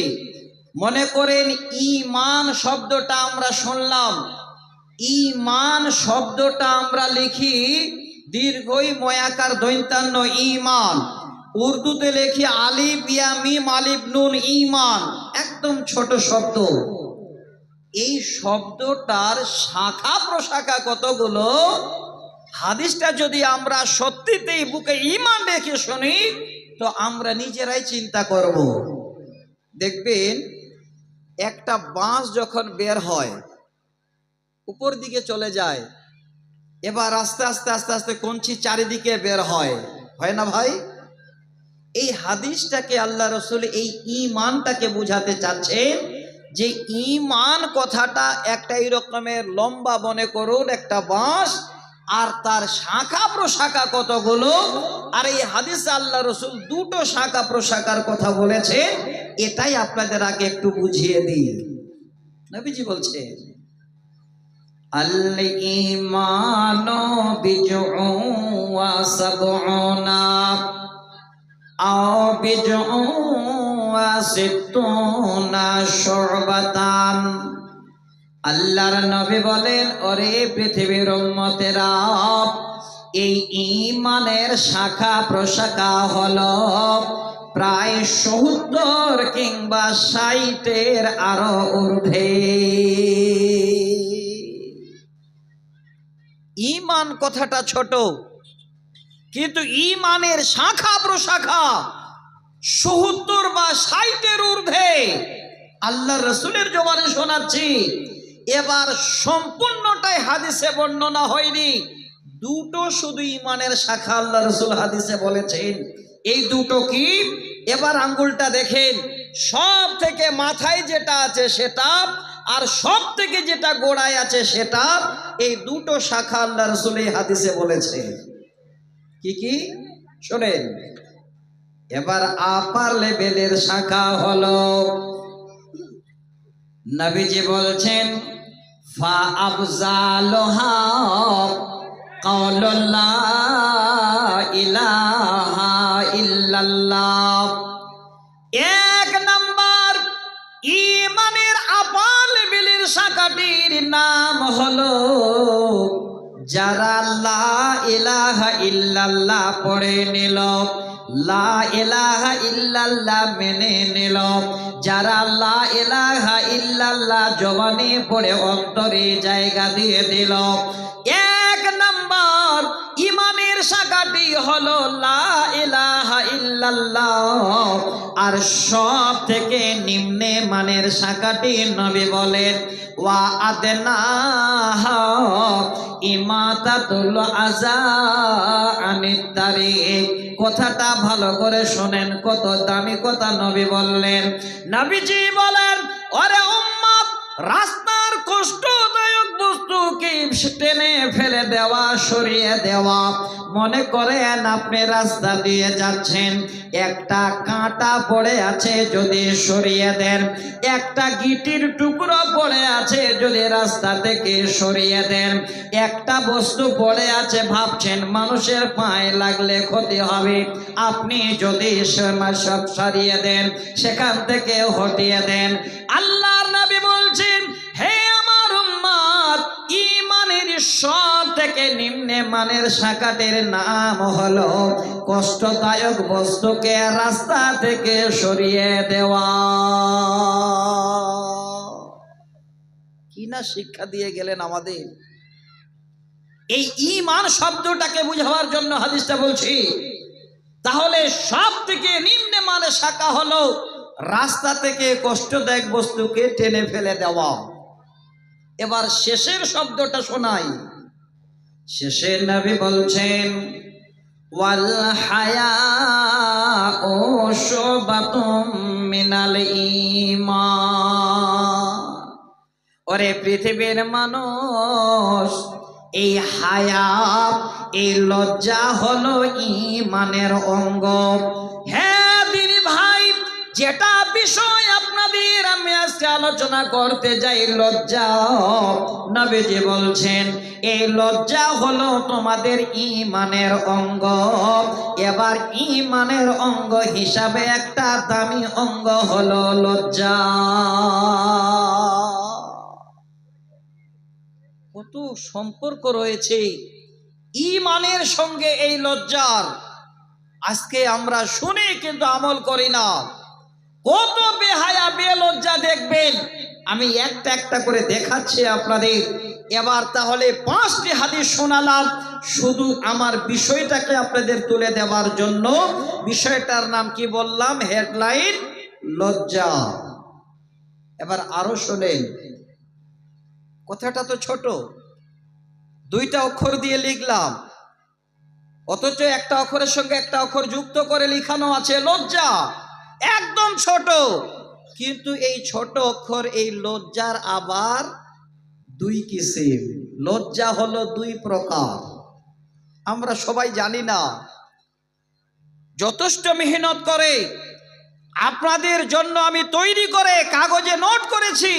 মনে করেন ঈমান শব্দটা আমরা শুনলাম, ঈমান শব্দটা আমরা লিখি দীর্ঘই ময়াকার দৈন্তান্ন ঈমান, উর্দুতে লেখি আলিফ ইয়া মিম আলিফ নুন ঈমান, একদম ছোট শব্দ। এই শব্দটার শাখা প্রশাখা কতগুলো! হাদিসটা যদি আমরা সত্যিতেই বুকে ঈমান রেখে শুনি তো আমরা নিজেরাই চিন্তা করব। দেখবেন একটা বাঁশ যখন বের হয় উপর দিকে চলে যায়, এবার আস্তে আস্তে আস্তে আস্তে কঞ্চি চারিদিকে বের হয়, হয় না ভাই? এই হাদিসটাকে আল্লাহ রসুল এই ঈমানটাকে বুঝাতে চাচ্ছেন যে ঈমান কথাটা একটা এই রকমের লম্বা, মনে করুন একটা বাঁশ, আর তার শাখা প্রশাখা কতগুলো। আর এই হাদিসে আল্লাহ রসুল দুটো শাখা প্রশাখার কথা বলেছে, এটাই আপনাদের আগে একটু বুঝিয়ে দিই। নবীজি বলছে, আল ঈমানু বিজউন ওয়া সাবউনা আও বিজউন ওয়া সিত্তুনা শুবাতান। আল্লাহর নবী বলেন, ওরে পৃথিবীর উম্মতেরা, এই ঈমানের শাখা প্রশাখা হলো প্রায় ৭০ কিংবা ৬০-এর আরো ঊর্ধ্বে। ঈমান কথাটা ছোট, কিন্তু ঈমানের শাখা প্রশাখা ৭০ বা ৬০-এর ঊর্ধ্বে। আল্লাহ রসুলের জবানে শোনাচ্ছি। এবার সম্পূর্ণটাই হাদিসে বর্ণনা হয়নি, দুটো শুধু ঈমানের শাখা আল্লাহ রসুল হাদিসে বলেছেন। এই দুটো কি? এবার আঙ্গুলটা দেখেন, সব থেকে মাথায় যেটা আছে সেটা, আর সব থেকে যেটা গোড়ায় আছে সেটা। এই দুটো শাখা আল্লাহ রসুল এই হাদিসে বলেছেন। কি কি শোনেন। এবার আপার লেভেলের শাখা হলো, নবীজি বলছেন ফা আফজালুহা কাউলুল্লা ইলাহা ইল্লাল্লাহ। এক নাম্বার ঈমানের আপার লেভেলের শাখাটির নাম হলো যারা লা ইলাহা ইল্লাল্লাহ পড়ে নিল, লা ইলাহা ইল্লাল্লাহ মেনে নিল। যারা লা ইলাহা ইল্লাল্লাহ জবানে পড়ে অন্তরে জায়গা দিয়ে দিল। এক নাম্বার ঈমানের শাখাটি হলো লা ইলাহা ইল্লাল্লাহ। আর সব থেকে নিম্নে মানের শাখাটি নবী বলেন ওয়া আদনাহা ইমাতাতুল আযা আনিত তারিক। কথাটা ভালো করে শোনেন, কত দামি কথা নবী বললেন। নবীজি বলেন, ওরে উম্মত, রাস্তার কষ্টদায়ক বস্তুকে টেনে ফেলে দেওয়া, সরিয়ে দেওয়া। মনে করেন আপনি রাস্তা দিয়ে যাচ্ছেন, একটা কাঁটা পড়ে আছে, যদি সরিয়ে দেন, একটা গিটির টুকরো পড়ে আছে, যদি রাস্তা থেকে সরিয়ে দেন, একটা বস্তু পড়ে আছে, ভাবছেন মানুষের পায়ে লাগলে ক্ষতি হবে, আপনি যদি সব সরিয়ে দেন, সেখান থেকে হটিয়ে দেন। আল্লাহর নবী বলছেন, হে আমার উম্মত, ঈমানের সব থেকে নিম্নে মানের শাখাটির নাম হলো কষ্টদায়ক বস্তুকে রাস্তা থেকে সরিয়ে দেওয়া। কি না শিক্ষা দিয়ে গেলেন আমাদের। এই ঈমান শব্দটাকে বুঝাবার জন্য হাদিসটা বলছি। তাহলে সব থেকে নিম্নে মানের শাখা হলো রাস্তা থেকে কষ্টদায়ক বস্তুকে টেনে ফেলে দেওয়া। এবার শেষের শব্দটা শোনাই। শেষে নবী বলছেন ওয়াল হায়াউ শুবাতুম মিনাল ঈমান। ওরে পৃথিবীর মানুষ, এই হায়া, এই লজ্জা হলো ঈমানের অঙ্গ। হ্যাঁ দিনী ভাই, যেটা বিষয় আপনাদের আমি আজকে আলোচনা করতে যাই, লজ্জা, নবীজি বলছেন এই লজ্জা হলো তোমাদের ঈমানের অঙ্গ। এবার ঈমানের অঙ্গ হিসাবে একটা দামি অঙ্গ হলো লজ্জা। কত সম্পর্ক রয়েছে ঈমানের সঙ্গে এই লজ্জার। আজকে আমরা শুনি কিন্তু আমল করি না। কত বেহায়া বেলজ্জা দেখবেন। আমি একটা একটা করে দেখাচ্ছি আপনাদের। এবার তাহলে 5টি হাদিস শোনালাম শুধু আমার বিষয়টাকে আপনাদের তুলে দেওয়ার জন্য। বিষয়টার নাম কি বললাম? হেডলাইন লজ্জা। এবার আরো শোনেন, কথাটা তো ছোট, 2টা অক্ষর দিয়ে লিখলাম, অথচ একটা অক্ষরের সঙ্গে একটা অক্ষর যুক্ত করে লিখানো আছে লজ্জা। একদম ছোট, কিন্তু এই ছোট অক্ষর, এই লজ্জার আবার 2 কিসিম। লজ্জা হলো 2 প্রকার, আমরা সবাই জানি না। যথেষ্ট মেহনত করে আপনাদের জন্য আমি তৈরি করে কাগজে নোট করেছি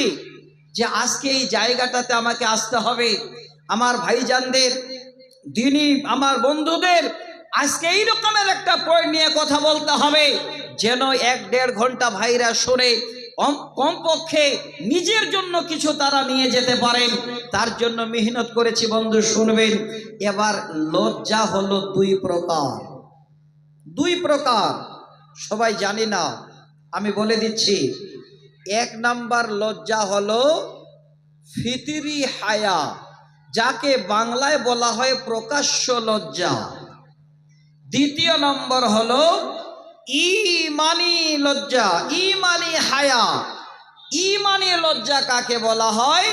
যে আজকে এই জায়গাটাতে আমাকে আসতে হবে। আমার ভাইজানদের, দিনী আমার বন্ধুদের আজকে এই রকমের একটা পয়েন্ট নিয়ে কথা বলতে হবে যেন 1-1.5 ঘন্টা ভাইরা শুনে কমপক্ষে নিজের জন্য কিছু তারা নিয়ে যেতে পারেন। তার জন্য মেহনত করেছি বন্ধু, শুনবেন। এবার লজ্জা হলো 2 প্রকার। 2 প্রকার। সবাই জানি না, আমি বলে দিচ্ছি। এক নাম্বার লজ্জা হলো ফিতরি হায়া, যাকে বাংলায় বলা হয় প্রকাশ্য লজ্জা। দ্বিতীয় নম্বর হলো ঈমানি লজ্জা, ঈমানি হায়া। ঈমানি লজ্জা কাকে বলা হয়?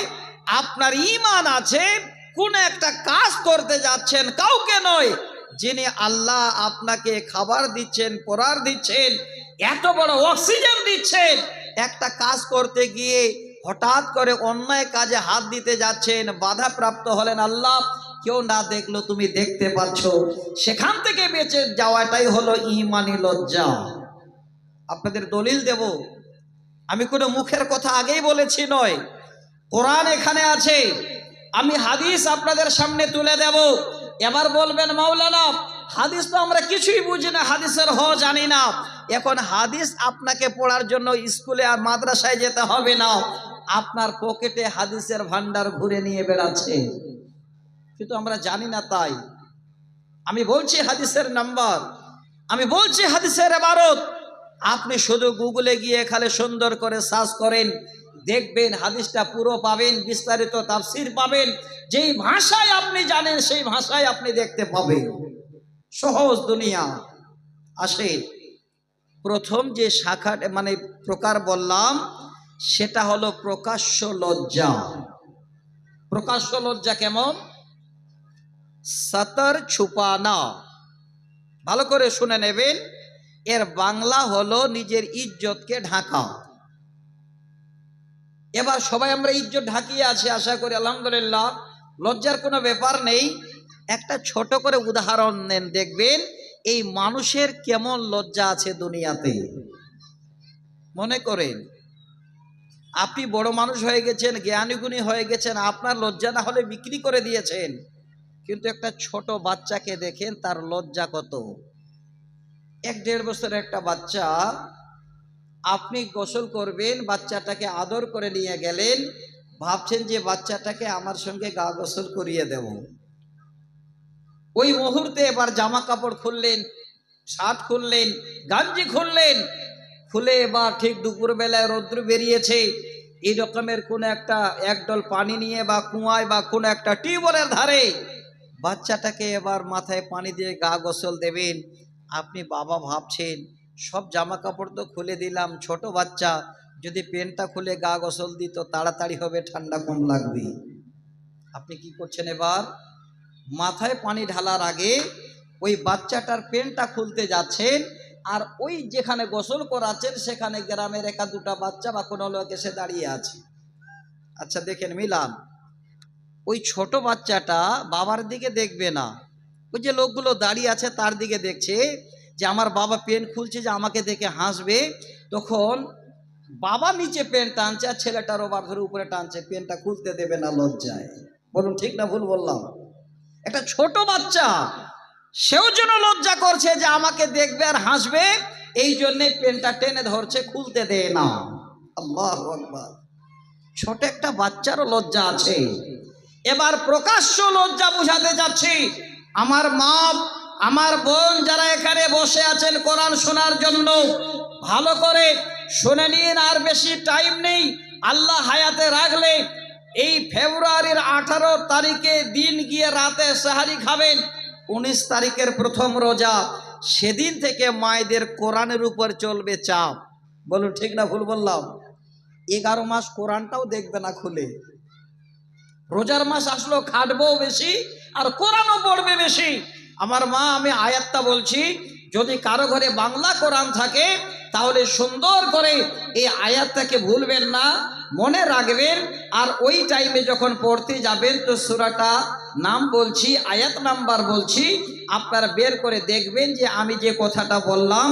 আপনার ঈমান আছে, কোন একটা কাজ করতে যাচ্ছেন, কাউকে নয়, যিনি আল্লাহ আপনাকে খাবার দিচ্ছেন, পরার দিচ্ছেন, এত বড় অক্সিজেন দিচ্ছেন, একটা কাজ করতে গিয়ে হঠাৎ করে অন্যায় কাজে হাত দিতে যাচ্ছেন, বাধা প্রাপ্ত হলেন, আল্লাহ কেউ না দেখলো তুমি দেখতে পাচ্ছ, সেখান থেকে বেঁচে যাওয়াটাই হলো ঈমানি লজ্জা। আপনাদের দলিল দেব, আমি কোনো মুখের কথা আগেই বলেছি নয়, কোরআন এখানে আছে, আমি হাদিস আপনাদের সামনে তুলে দেব। এবার বলবেন মাওলানা হাদিস তো আমরা কিছুই বুঝি না, হাদিসের জানি না। এখন হাদিস আপনাকে পড়ার জন্য স্কুলে আর মাদ্রাসায় যেতে হবে না, আপনার পকেটে হাদিসের ভান্ডার ঘুরে নিয়ে বেড়াচ্ছে, কিন্তু আমরা জানি না। তাই আমি বলছি হাদিসের নাম্বার, আমি বলছি হাদিসের ইবারত। আপনি শুধু গুগলে গিয়ে খালি সুন্দর করে সার্চ করেন, দেখবেন হাদিসটা পুরো পাবেন, বিস্তারিত তাফসীর পাবেন, যেই ভাষায় আপনি জানেন সেই ভাষায় আপনি দেখতে পাবেন। সহজ দুনিয়া। আসে প্রথম যে শাখা মানে প্রকার বললাম, সেটা হলো প্রকাশ্য লজ্জা। প্রকাশ্য লজ্জা কেমন? সতর ছুপানা। ভালো করে শুনে নেবেন, এর বাংলা হলো নিজের ইজ্জতকে ঢাকা। এবার সবাই আমরা ইজ্জত ঢাকিয়ে আছি, আশা করি আলহামদুলিল্লাহ, লজ্জার কোনো ব্যাপার নেই। একটা ছোট করে উদাহরণ নেন, দেখবেন এই মানুষের কেমন লজ্জা আছে দুনিয়াতে। মনে করেন আপনি বড় মানুষ হয়ে গেছেন, জ্ঞানীগুণী হয়ে গেছেন, আপনার লজ্জা না হলে বিক্রি করে দিয়েছেন, কিন্তু একটা ছোট বাচ্চাকে দেখেন তার লজ্জা কত। 1-1.5 বছরের একটা বাচ্চা, আপনি গোসল করবেন, বাচ্চাটাকে আদর করে নিয়ে গেলেন, ভাবছেন যে বাচ্চাটাকে আমার সঙ্গে গা গোসল করিয়ে দেব। ওই মুহূর্তে এবার জামা কাপড় খুললেন, শার্ট খুললেন, গাঞ্জি খুললেন, খুলে এবার ঠিক দুপুরবেলায় রৌদ্র বেরিয়েছে, এই রকমের কোন একটা একডল পানি নিয়ে বা কুয়ায় বা কোন একটা টিউবওয়েলের ধারে বাচ্চাটাকে এবার মাথায় পানি দিয়ে গা গোসল দেবেন। আপনি বাবা ভাবছেন সব জামা কাপড় তো খুলে দিলাম, ছোট বাচ্চা, যদি প্যান্টটা খুলে গা গোসল দিত তাড়াতাড়ি হবে, ঠান্ডা কম লাগবে। আপনি কি করছেন? এবার মাথায় পানি ঢালার আগে ওই বাচ্চাটার প্যান্টটা খুলতে যাচ্ছেন, আর ওই যেখানে গোসল করাচ্ছেন সেখানে গ্রামের 1-2টা বাচ্চা বা কোনো লোক এসে দাঁড়িয়ে আছে। আচ্ছা দেখেন মিলান, ওই ছোট বাচ্চাটা বাবার দিকে দেখবে না, ওই যে লোকগুলো দাঁড়িয়ে আছে তার দিকে দেখছে, যে আমার বাবা প্যান্ট খুলছে, যে আমাকে দেখে হাসবে। তখন বাবা নিচে প্যান্ট টানছে আর ছেলেটার ওভার ধরে উপরে টানছে, প্যান্টটা খুলতে দেবে না লজ্জায়। বলুন ঠিক না ভুল বললাম? একটা ছোট বাচ্চা, সেও যেন লজ্জা করছে যে আমাকে দেখবে আর হাসবে, এই জন্যে প্যান্টটা টেনে ধরছে, খুলতে দেয় না। আল্লাহু আকবার। ছোট একটা বাচ্চারও লজ্জা আছে। এবার প্রকাশ্য লজ্জা বুঝাতে যাচ্ছি। আমার মা, আমার বোন যারা এখানে বসে আছেন কোরআন শোনার জন্য, ভালো করে শুনে নিন, আর বেশি টাইম নেই। আল্লাহ হায়াতে রাখলে এই ফেব্রুয়ারির 18 তারিখে দিন গিয়ে রাতে সাহারি খাবেন, 19 তারিখের প্রথম রোজা, সেদিন থেকে মায়েদের কোরআনের উপর চলবে চাপ। বলুন ঠিক না ভুল বললাম? 11 মাস কোরআনটাও দেখবে না খুলে। রোজার মাস আসলো, খাটবো বেশি আর কোরআনও পড়বে বেশি। আমার মা, আমি আয়াতটা বলছি, যদি কারো ঘরে বাংলা কোরআন থাকে তাহলে সুন্দর করে এই আয়াতটাকে ভুলবেন না, মনে রাখবেন। আর ওই টাইমে যখন পড়তে যাবেন তো সূরাটা নাম বলছি, আয়াত নাম্বার বলছি, আপনারা বের করে দেখবেন যে আমি যে কথাটা বললাম,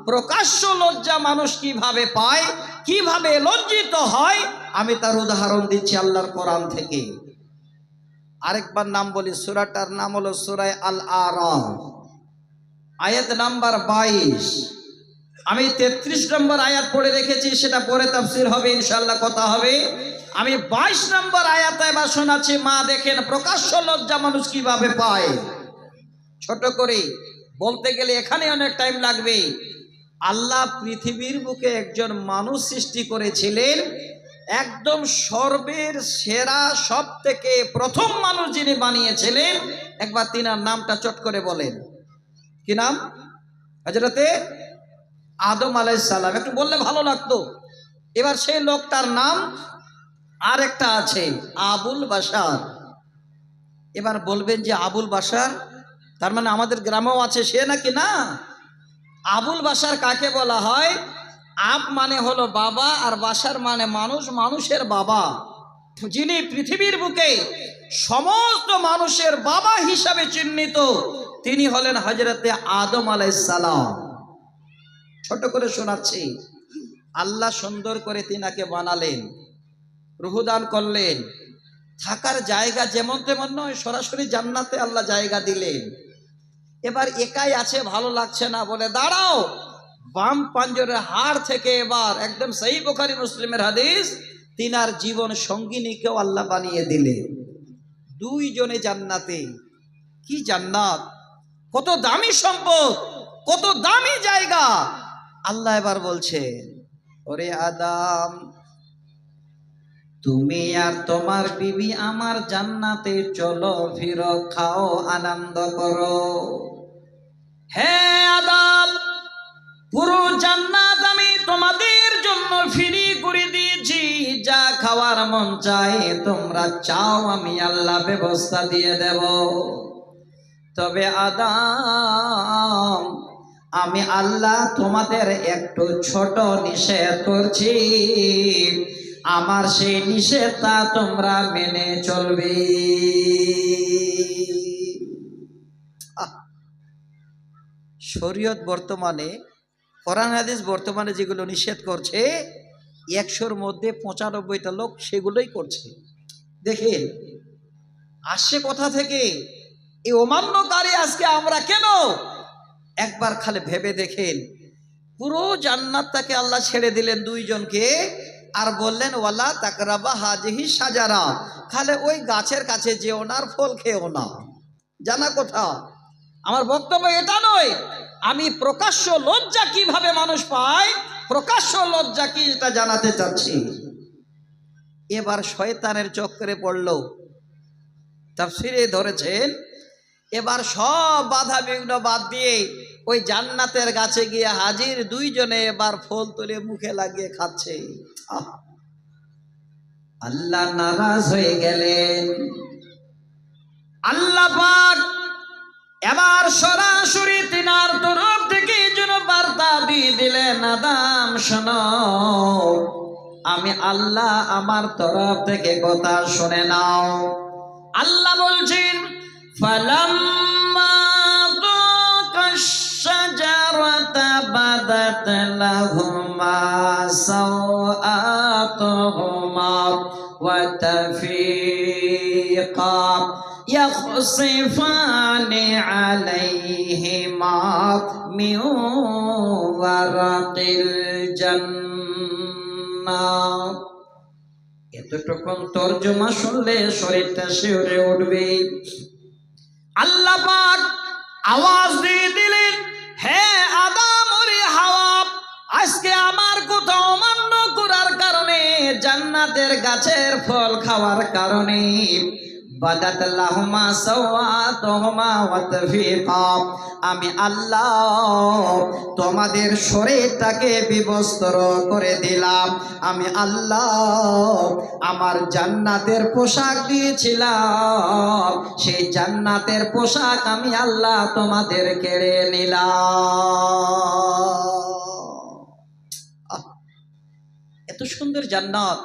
প্রকাশ্য লজ্জা মানুষ কিভাবে পায়, কিভাবে লজ্জিত হয়, আমি তার উদাহরণ দিচ্ছি আল্লাহর কোরআন থেকে। আরেকবার নাম বলি, সূরাটার নাম হলো সূরা আল আরাফ, আয়াত নাম্বার 22। আমি 33 নম্বর আয়াত পড়ে রেখেছি, সেটা পরে তাফসীর হবে ইনশাআল্লাহ, কথা হবে। আমি 22 নম্বর আয়াতে এবার শোনাচ্ছি। মা দেখেন প্রকাশ্য লজ্জা মানুষ কিভাবে পায়। ছোট করে বলতে গেলে এখানে অনেক টাইম লাগবে। আল্লাহ পৃথিবীর বুকে একজন মানুষ সৃষ্টি করেছিলেন, একদম সর্বের সেরা, সব থেকে প্রথম মানুষ যিনি বানিয়েছিলেন, একবার তিনার নামটা চট করে বলেন। কি নাম? হযরতে আদম আলাইহিস সালাম। একটু বললে ভালো লাগতো। এবার সেই লোকটার নাম আর একটা আছে, আবুল বাশার। এবার বলবেন যে আবুল বাশার তার মানে আমাদের গ্রামেও আছে সে নাকি? না, আবুল বাশার কাকে বলা হয়? আব মানে হলো বাবা, আর বাশার মানে মানুষ, মানুষের বাবা। যিনি পৃথিবীর বুকে সমস্ত মানুষের বাবা হিসাবে চিহ্নিত, তিনি হলেন হযরতে আদম আলাইহিস সালাম। ছোট করে শোনাচ্ছি। আল্লাহ সুন্দর করে তিনাকে বানালেন, রুহুদান করলেন, থাকার জায়গা যেমন তেমন নয়, সরাসরি জান্নাতে আল্লাহ জায়গা দিলেন। এবার একাই আছে, ভালো লাগছে না বলে দাঁড়াও, বাম পাঞ্জরের হাড় থেকে এবার একদম সহিহ বুখারী মুসলিমের হাদিস, তিনার জীবন সঙ্গিনীকেও আল্লাহ বানিয়ে দিলেন। দুইজনে জান্নাতে। কি জান্নাত, কত দামি সম্পদ, কত দামি জায়গা। আল্লাহ এবার বলছে, ওরে আদম, তুমি আর তোমার বিবি আমার জান্নাতে চলো ফিরো, খাও, আনন্দ করো। হ্যাঁ আদম, পুরো জান্নাত আমি তোমাদের জন্য ফ্রি করে দিয়েছি, যা খাওয়ার মন চায় তোমরা চাও, আমি আল্লাহ ব্যবস্থা দিয়ে দেব। তবে আদম, আমি আল্লাহ তোমাদের একটু ছোট নিষেধ করছি, আমার সেই নিষেধটা তোমরা মেনে চলবে। শরীয়ত বর্তমানে, কোরআন হাদিস বর্তমানে যেগুলো নিষেধ করছে, 100-র মধ্যে 95টা লোক সেগুলোই করছে। দেখেন আসছে কোথা থেকে এই অমান্যকারী আজকে আমরা কেন? একবার খালি ভেবে দেখেন, পুরো জান্নাতটাকে আল্লাহ ছেড়ে দিলেন দুইজনকে, আর বললেন ওয়ালা তাকরাবা হাজিহি সাজারা, খালি ওই গাছের কাছে যেও না, আর ফল খেও না। জানা কথা। আমার বক্তব্য এটা নয়, আমি প্রকাশ্য লজ্জা কিভাবে মানুষ পায়, প্রকাশ্য লজ্জা কি এটা জানাতে চাচ্ছি। এবার শয়তানের চক্করে পড়লো, তাফসীরে ধরেছেন, এবার সব বাধা বিঘ্ন বাদ দিয়ে ওই জান্নাতের গাছে গিয়ে হাজির, দুইজনে এবার ফল তুলে মুখে লাগিয়ে খাচ্ছে। আল্লাহ নারাজ হয়ে গেলেন। আল্লাহ পাক এবার সরাসরি তিনার তরফ থেকে যেন বার্তা দিয়ে দিলেন, আদম শোনো, আমি আল্লাহ আমার তরফ থেকে কথা শুনে নাও। আল্লাহ বলছেন, ফালাম্মা শাজারাতা বাদাত লাহুমা সাওআতুহুমা ওয়া তাফীকা ইয়াখসিফানি আলাইহিমা মিন ওয়ারাকিল জান্নাহ। এতটুকুন তরজমা শুনলে শরীরটা শিউরে উঠবে। আল্লাহ পাক আওয়াজ দিয়ে দিলেন, হে আদম ওরে হাওয়া, আজকে আমার কথা অমান্য করার কারণে, জান্নাতের গাছের ফল খাওয়ার কারণে, বাদাত লাহুমা সাওআতুহুমা ওয়া তাফীকা, আমি আল্লাহ তোমাদের শরীরটাকে বিবস্ত্র করে দিলাম। আমি আল্লাহ আমার জান্নাতের পোশাক দিয়েছিলাম, সেই জান্নাতের পোশাক আমি আল্লাহ তোমাদের কেড়ে নিলাম। এত সুন্দর জান্নাত,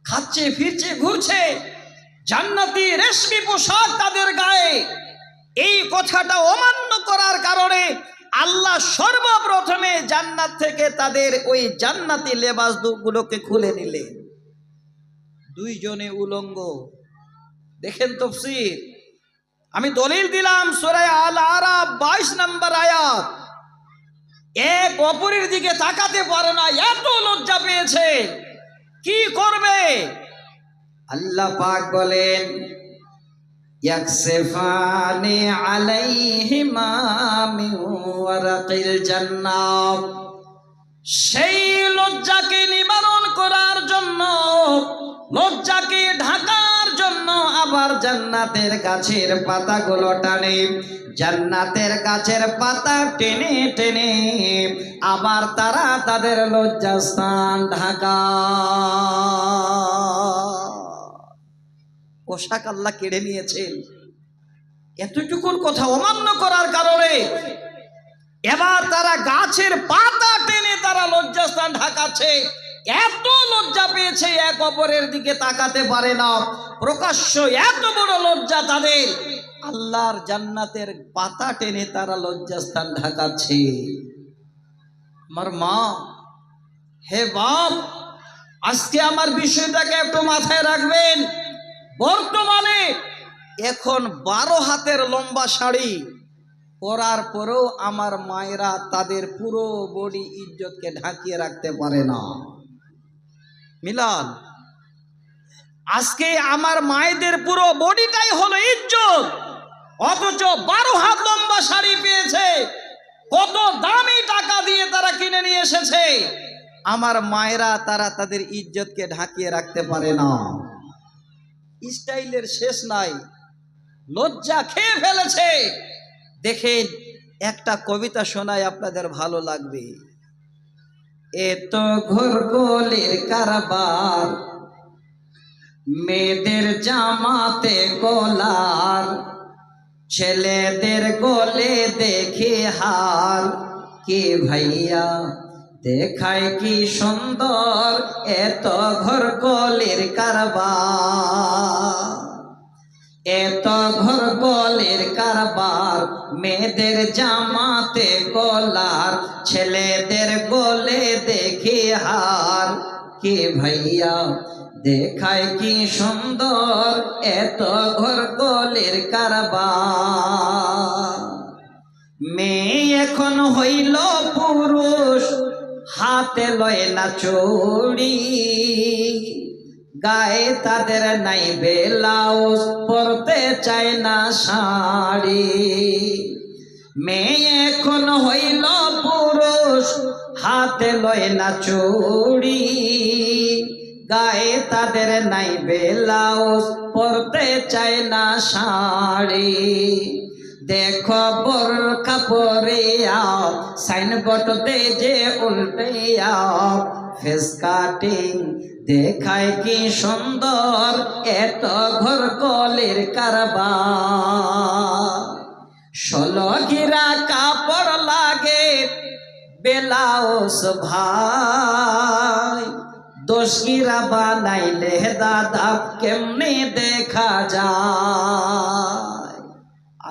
খাচ্ছে ফিরছে ঘুরছে, জান্নাতি রেশমি পোশাক তাদের গায়ে। এই কথাটা অমান্য করার কারণে আল্লাহ সর্বপ্রথমে জান্নাত থেকে তাদের ওই জান্নাতি লেবাস গুলোকে খুলে নিলেন। দুইজনে উলঙ্গ। দেখেন তাফসীর, আমি দলিল দিলাম সূরা আল আরাফ 22 নম্বর আয়াত। এক অপরের দিকে তাকাতে পারে না, এত লজ্জা পেয়েছে। কি করবে? আল্লাহ পাক বলেন, ইয়াকসিফানি আলাইহিমা মিন ওয়ারাকিল জান্নাহ। সেই লজ্জাকে নিবারণ করার জন্য, লজ্জাকে ঢাকার জন্য আবার জান্নাতের গাছের পাতাগুলো টানে, জান্নাতের গাছের পাতা টেনে টেনে আবার তারা তাদের লজ্জাস্থান ঢাকা। পোশাক আল্লাহ কেড়ে নিয়েছেন, এতটুকুন কথা অমান্য করার কারণে এবার তারা গাছের পাতা টেনে তারা লজ্জাস্থান ঢাকাচ্ছে। এত লজ্জা পেয়েছে, এক অপরের দিকে তাকাতে পারে না, প্রকাশ্য এত বড় লজ্জা তাদের, আল্লাহর জান্নাতের পাতা টেনে তারা লজ্জাস্থান ঢাকাচ্ছে। আমার মা, হে বাপ, আজকে আমার বিষয়টাকে একটু মাথায় রাখবেন। বর্তমানে এখন 12 হাতের লম্বা শাড়ি পরার পরেও আমার মায়েরা তাদের পুরো বডি ইজ্জতকে ঢাকিয়ে রাখতে পারে না। মিলান, আজকে আমার মায়েদের পুরো বডিটাই হলো ইজ্জত, অথচ 12 হাত লম্বা শাড়ি পেয়েছে, কত দামি টাকা দিয়ে তারা কিনে নিয়ে এসেছে, আমার মায়েরা তারা তাদের ইজ্জতকে ঢাকিয়ে রাখতে পারে না। স্টাইলের শেষ নাই, লজ্জা খেয়ে ফেলেছে। দেখেন, একটা কবিতা শোনায় আপনাদের ভালো লাগবে। এত ঘোরগোলের কারবার, মেয়েদের জামাতে কলার, ছেলেদের গলে দেখে হার, কে ভাইয়া দেখায় কি সুন্দর, এত ঘোরগোলের কারবার, এত ঘোরগোলের কারবার, মেয়েদের জামাতে কলার, ছেলেদের গলে দেখে হার, কে ভাইয়া দেখায় কি সুন্দর, এত ঘোরগোলের কারবার। মেয়ে এখন হইল পুরুষ, হাতে লয় না চুড়ি, গায়ে তাদের নাই ব্লাউজ, পরতে চায় না শাড়ি। মেয়ে এখন হইল পুরুষ, হাতে লয় না চুড়ি, গায়ে তাদের নাই ব্লাউজ, পরতে চায় না শাড়ি। দেখো বোরখা পরে আও, সাইনবোর্ড দে যে উল্টে আও, ফেস কাটিং দেখায় কি সুন্দর, এত ঘোরগোলের কারবার। 16 ঘিরা কাপড় লাগে ব্লাউজ ভাই, 10 ঘিরা বানাইলে দাদা কেমনে দেখা যায়।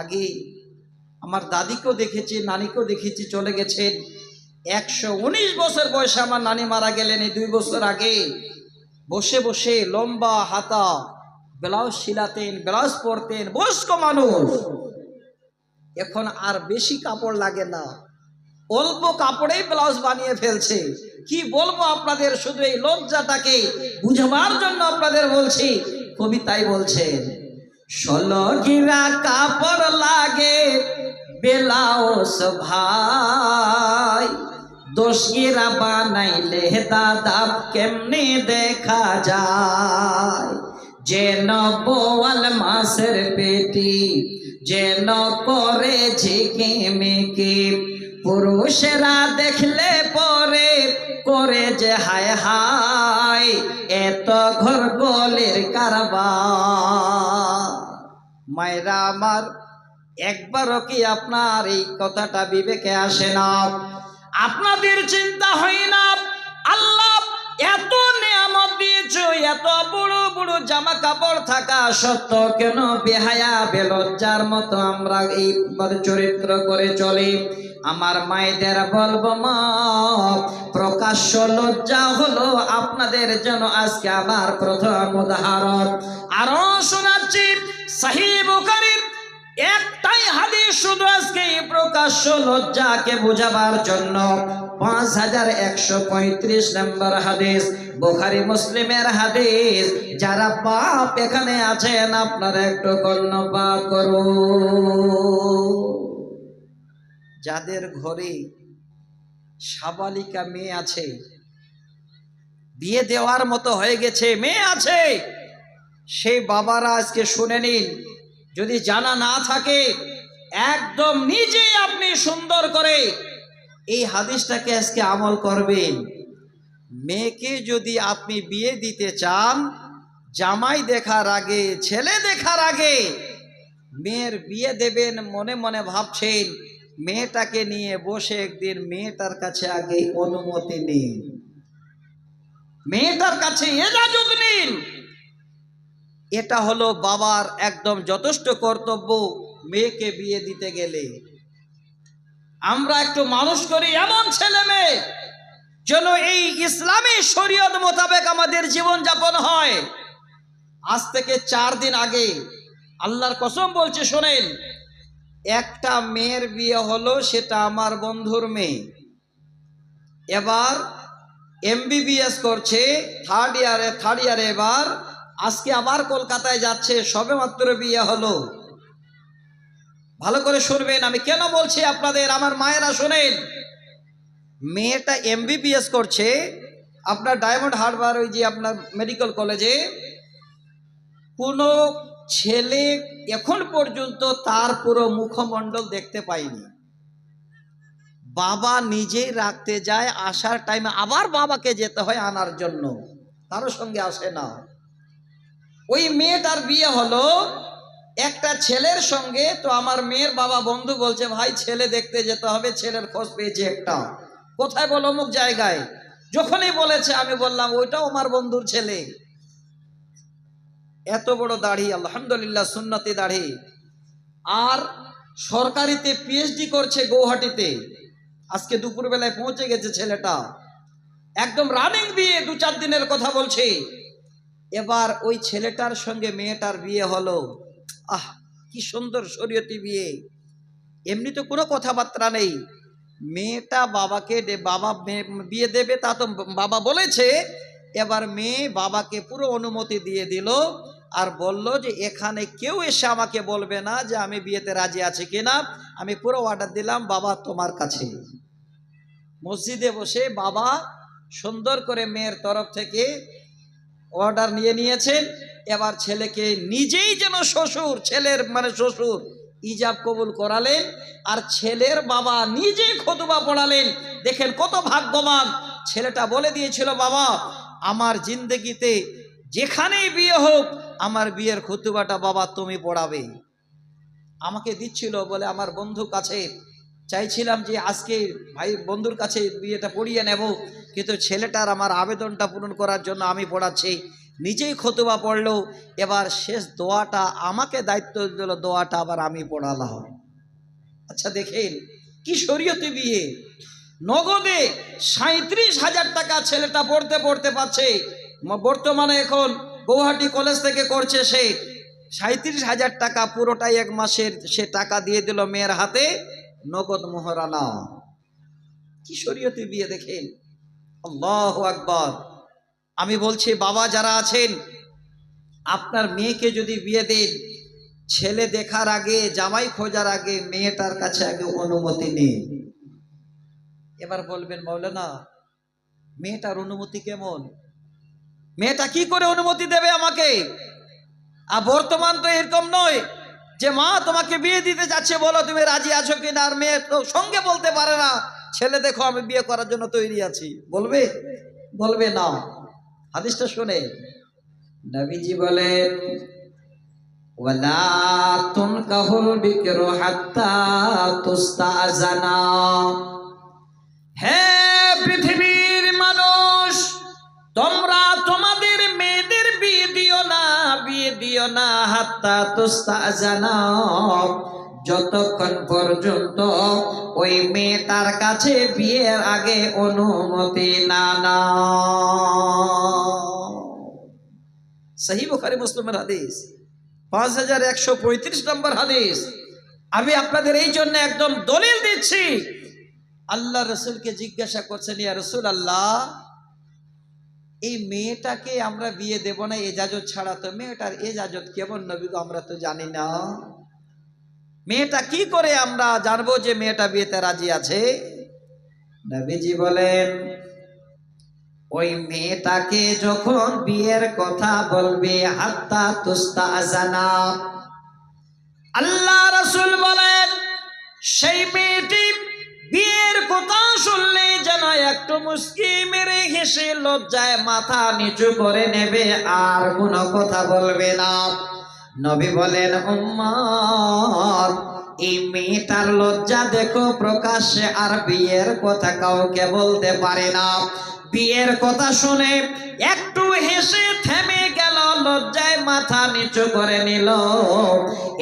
আগে আমার দাদিকেও দেখেছি, নানিকেও দেখেছি, চলে গেছেন। 119 বছর বয়সে আমার নানি মারা গেলেন এই 2 বছর আগে। বসে বসে লম্বা হাতা ব্লাউজ সিলাতেন, ব্লাউজ পরতেন, বয়স্ক মানুষ। এখন আর বেশি কাপড় লাগে না, অল্প কাপড়েই ব্লাউজ বানিয়ে ফেলছে। কি বলবো আপনাদের, শুধু এই লজ্জাটাকে বুঝবার জন্য আপনাদের বলছি। কবিতায় বলছেন, 16 ঘিরা কাপড় লাগে ব্লাউজ ভাই, 10 ঘিরা বানাইলে দাদা কেমনে দেখা যায়। যেন বোয়াল মাছের পেটি, যেন করে ঝিকে মেকে, পুরুষেরা দেখলে পরে করে যে হায় হায়, এত ঘোরগোলের কারবার। মায়েরা আমার, একবারও কি আপনার এই কথাটা বিবেকে আসে না? আপনাদের চিন্তা হয় না, আল্লাহ এত নিয়ামত দিয়েছো, এত বড় বড় জামা কাপড় থাকা সত্ত্বেও কেন বেহায়া বেলজ্জার মতো আমরা এই চরিত্র করে চলি? আমার মায়েদের বলবো, মা, প্রকাশ্য লজ্জা হলো আপনাদের জন্য আজকে আমার প্রথম উদাহরণ। আরো শোনাচ্ছি, সহিহ বুখারীর একটাই হাদিস শুধু আজকে এই প্রকার প্রকাশ্য লজ্জাকে বোঝাবার জন্য 5135 নম্বর হাদিস, বুখারী মুসলিমের হাদিস। যারা বাপ এখানে আছেন আপনারা একটু কর্ণপাত করুন। যাদের ঘরে সাবালিকা মেয়ে আছে, বিয়ে দেওয়ার মতো হয়ে গেছে, মেয়ে আছে, সেই বাবারা আজকে শুনে নিন। যদি জানা না থাকে একদম নিজেই আপনি সুন্দর করে এই হাদিসটাকে আজকে আমল করবেন। মেয়েকে যদি আপনি বিয়ে দিতে চান, জামাই দেখার আগে, ছেলে দেখার আগে মেয়ের বিয়ে দেবেন মনে মনে ভাবছেন, মেয়েটাকে নিয়ে বসে একদিন মেয়েটার কাছে আগে অনুমতি নিন, মেয়েটার কাছে এজাজত নিন। এটা হলো বাবার একদম যথেষ্ট কর্তব্য মেয়েকে বিয়ে দিতে গেলে। আমরা একটু মানুষ করি এমন ছেলে মেয়ে যেন এই ইসলামী শরীয়ত মোতাবেক আমাদের জীবন যাপন হয়। আজ থেকে 4 দিন আগে আল্লাহর কসম বলছে, শোনেন, একটা মেয়ের বিয়ে হলো, সেটা আমার বন্ধুর মেয়ে। এবার MBBS করছে, থার্ড ইয়ারে এবার আজকে আবার কলকাতায় যাচ্ছে, সবে মাত্র বিয়ে হলো। ভালো করে শুনবেন, আমি কেন বলছি আপনাদের, আমার মায়েরা শোনেন। মেয়েটা MBBS করছে আপনার ডায়মন্ড হারবার, ওই যে আপনার মেডিকেল কলেজে। কোনো ছেলে এখন পর্যন্ত তার পুরো মুখমণ্ডল দেখতে পাইনি। বাবা নিজেই রাখতে যায়, আসার টাইমে আবার বাবাকে যেতে হয় আনার জন্য, কারো সঙ্গে আসে না। ওই মেয়েটার বিয়ে হলো একটা ছেলের সঙ্গে। তো আমার মেয়ের বাবা বন্ধু বলছে, ভাই ছেলে দেখতে যেতে হবে, ছেলের খোঁজ পেয়েছে একটা। কোথায় বলো? অমুক জায়গায়। যখনই বলেছে আমি বললাম ওইটাও আমার বন্ধুর ছেলে। এত বড় দাড়ি, আলহামদুলিল্লাহ, সুন্নতি দাড়ি। আর সরকারিতে PhD করছে গৌহাটিতে। আজকে দুপুর বেলায় পৌঁছে গেছে ছেলেটা, একদম রানিং বিয়ে, 2-4 দিনের কথা বলছি। এবার ওই ছেলেটার সঙ্গে মেয়েটার বিয়ে হলো। আহ, কি সুন্দর শরীয়তি বিয়ে, এমনি তো কোনো কথাবার্তা নেই। মেয়েটা বাবাকে বাবা বিয়ে দেবে তা তো বাবা বলেছে। এবার মেয়ে বাবাকে পুরো অনুমতি দিয়ে দিল, আর বলল যে এখানে কেউ এসে আমাকে বলবে না যে আমি বিয়েতে রাজি আছি কিনা, আমি পুরো অর্ডার দিলাম বাবা তোমার কাছে। মসজিদে বসে বাবা সুন্দর করে মেয়ের তরফ থেকে অর্ডার নিয়েছেন। এবার ছেলেকে নিজেই যেন শ্বশুর, ছেলের মানে শ্বশুর ইজাব কবুল করালেন, আর ছেলের বাবা নিজেই খুতবা পড়ালেন। দেখেন কত ভাগ্যবান ছেলেটা। বলে দিয়েছিল, বাবা আমার জিন্দগিতে যেখানেই বিয়ে হোক আমার বিয়ের খুতবাটা বাবা তুমি পড়াবে। আমাকে দিচ্ছিল বলে আমার বন্ধু কাছে চাইছিলাম যে আজকে ভাই বন্ধুর কাছে বিয়েটা পড়িয়ে নেব, কিন্তু ছেলেটার আমার আবেদনটা পূরণ করার জন্য আমি পড়াচ্ছি। নিজেই খুতবা পড়লো। এবার শেষ দোয়াটা আমাকে দায়িত্ব দিল, দোয়াটা আবার আমি পড়ালাম। আচ্ছা দেখেন কি শরীয়তি বিয়ে। নগদে 37,000 টাকা ছেলেটা পড়তে পারছে। বর্তমানে এখন গৌহাটি কলেজ থেকে করছে সে। 37,000 টাকা পুরোটাই 1 মাসের সে টাকা দিয়ে দিল মেয়ের হাতে, নগদ মোহরানা। কি শরীয়তি বিয়ে দেখেন, আল্লাহু আকবার। আমি বলছি বাবা যারা আছেন, আপনার মেয়েকে যদি বিয়ে দেন, ছেলে দেখার আগে, জামাই খোঁজার আগে মেয়েটার কাছে আগে অনুমতি নিন। এবার বলবেন মাওলানা মেয়েটার অনুমতি কেমন? মেয়েটা কি করে অনুমতি দেবে আমাকে? আর বর্তমান তো এরকম নয় যে মা তোমাকে বিয়ে দিতে যাচ্ছে, বলো তুমি রাজি আছো কিনা। আর মেয়ে তো সঙ্গে বলতে পারে না, ছেলে দেখো আমি বিয়ে করার জন্য তৈরি আছি। বলবে না। হাদিসটা শুনে নবীজি বলেন, ওয়ালা তুনকাহুল বিকরু হাত্তা তুস্তাজানা। হে পৃথিবীর মানুষ, তোমরা তোমাদের মেয়েদের বিয়ে দিও না হাত্তা তুস্তাজানা, যতক্ষণ পর্যন্ত ওই মেয়েটার কাছে বিয়ের আগে অনুমতি না নাও। সহিহ বুখারী মুসলিমের হাদিস, 5135 নম্বর হাদিস। আমি আপনাদের এই জন্য একদম দলিল দিচ্ছি। আল্লাহ রসুলকে জিজ্ঞাসা করছেন, ইয়া রসুল আল্লাহ, এই মেয়েটাকে আমরা বিয়ে দেব না এজাজত ছাড়া, তো মেয়েটার এজাজত কেমন নবী গো, আমরা তো জানি না। মেয়েটা কি করে আমরা জানবো যে মেয়েটা বিয়েতে রাজি আছে? নবীজি বলেন, ওই মেয়েটাকে যখন বিয়ের কথা বলবে, হাত্তা তুস্তাজানা, আল্লাহ রাসূল বলেন সেই মেয়েটি বিয়ের কথা শুনলে যেন একটু মুস্কি মেরে হেসে লজ্জায় মাথা নিচু করে নেবে, আর কোনো কথা বলবে না। নবী বলেন, উম্মত, এই মেয়েটার লজ্জা দেখো প্রকাশ্যে, আর বিয়ের কথা কাউকে বলতে পারে না। বিয়ের কথা শুনে একটু হেসে থেমে গেল, লজ্জায় মাথা নিচু করে নিল।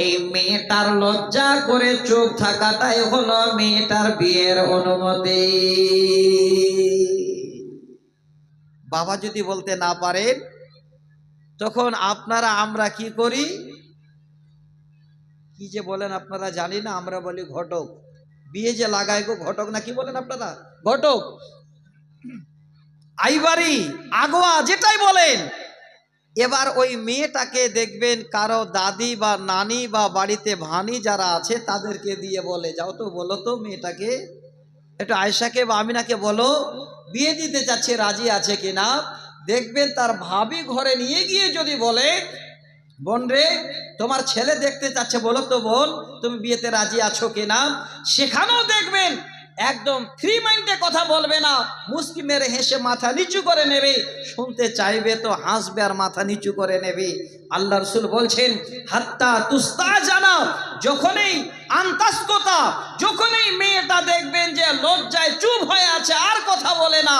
এই মেয়েটার লজ্জা করে চুপ থাকাটাই হলো মেয়েটার বিয়ের অনুমতি। বাবা যদি বলতে না পারেন, তখন আপনারা আমরা কি করি? কি যে বলেন আপনারা জানি না, আমরা বলি ঘটক। বিয়ে যে লাগায় গো ঘটক, না কি বলেন আপনারা? ঘটক, আইবারি, আগোয়া, যেটাই বলেন। এবার ওই মেয়েটাকে দেখবেন কারো দাদি বা নানি বা বাড়িতে ভানি যারা আছে তাদেরকে দিয়ে বলে, যাও তো বলো তো মেয়েটাকে, একটু আয়েশাকে বা আমিনাকে বলো বিয়ে দিতে চাচ্ছে, রাজি আছে কিনা। দেখবেন তার ভাবি ঘরে নিয়ে গিয়ে যদি বলে, বোন রে, তোমার ছেলে দেখতে চাচ্ছে, বলো তো বোন তুমি বিয়েতে রাজি আছো কিনা। সেখানেও দেখবেন একদম ফ্রি মাইন্ডে কথা বলবে না, মুস্কি মেরে হেসে মাথা নিচু করে নেবে, শুনতে চাইবে তো হাসবে আর মাথা নিচু করে নেবে। আল্লাহ রাসূল বলছেন, হাত্তা তুস্তাজানা, যখনই আন্তাসকতা, যখনই মেয়েটা দেখবেন যে লজ্জায় চুপ হয়ে আছে আর কথা বলে না,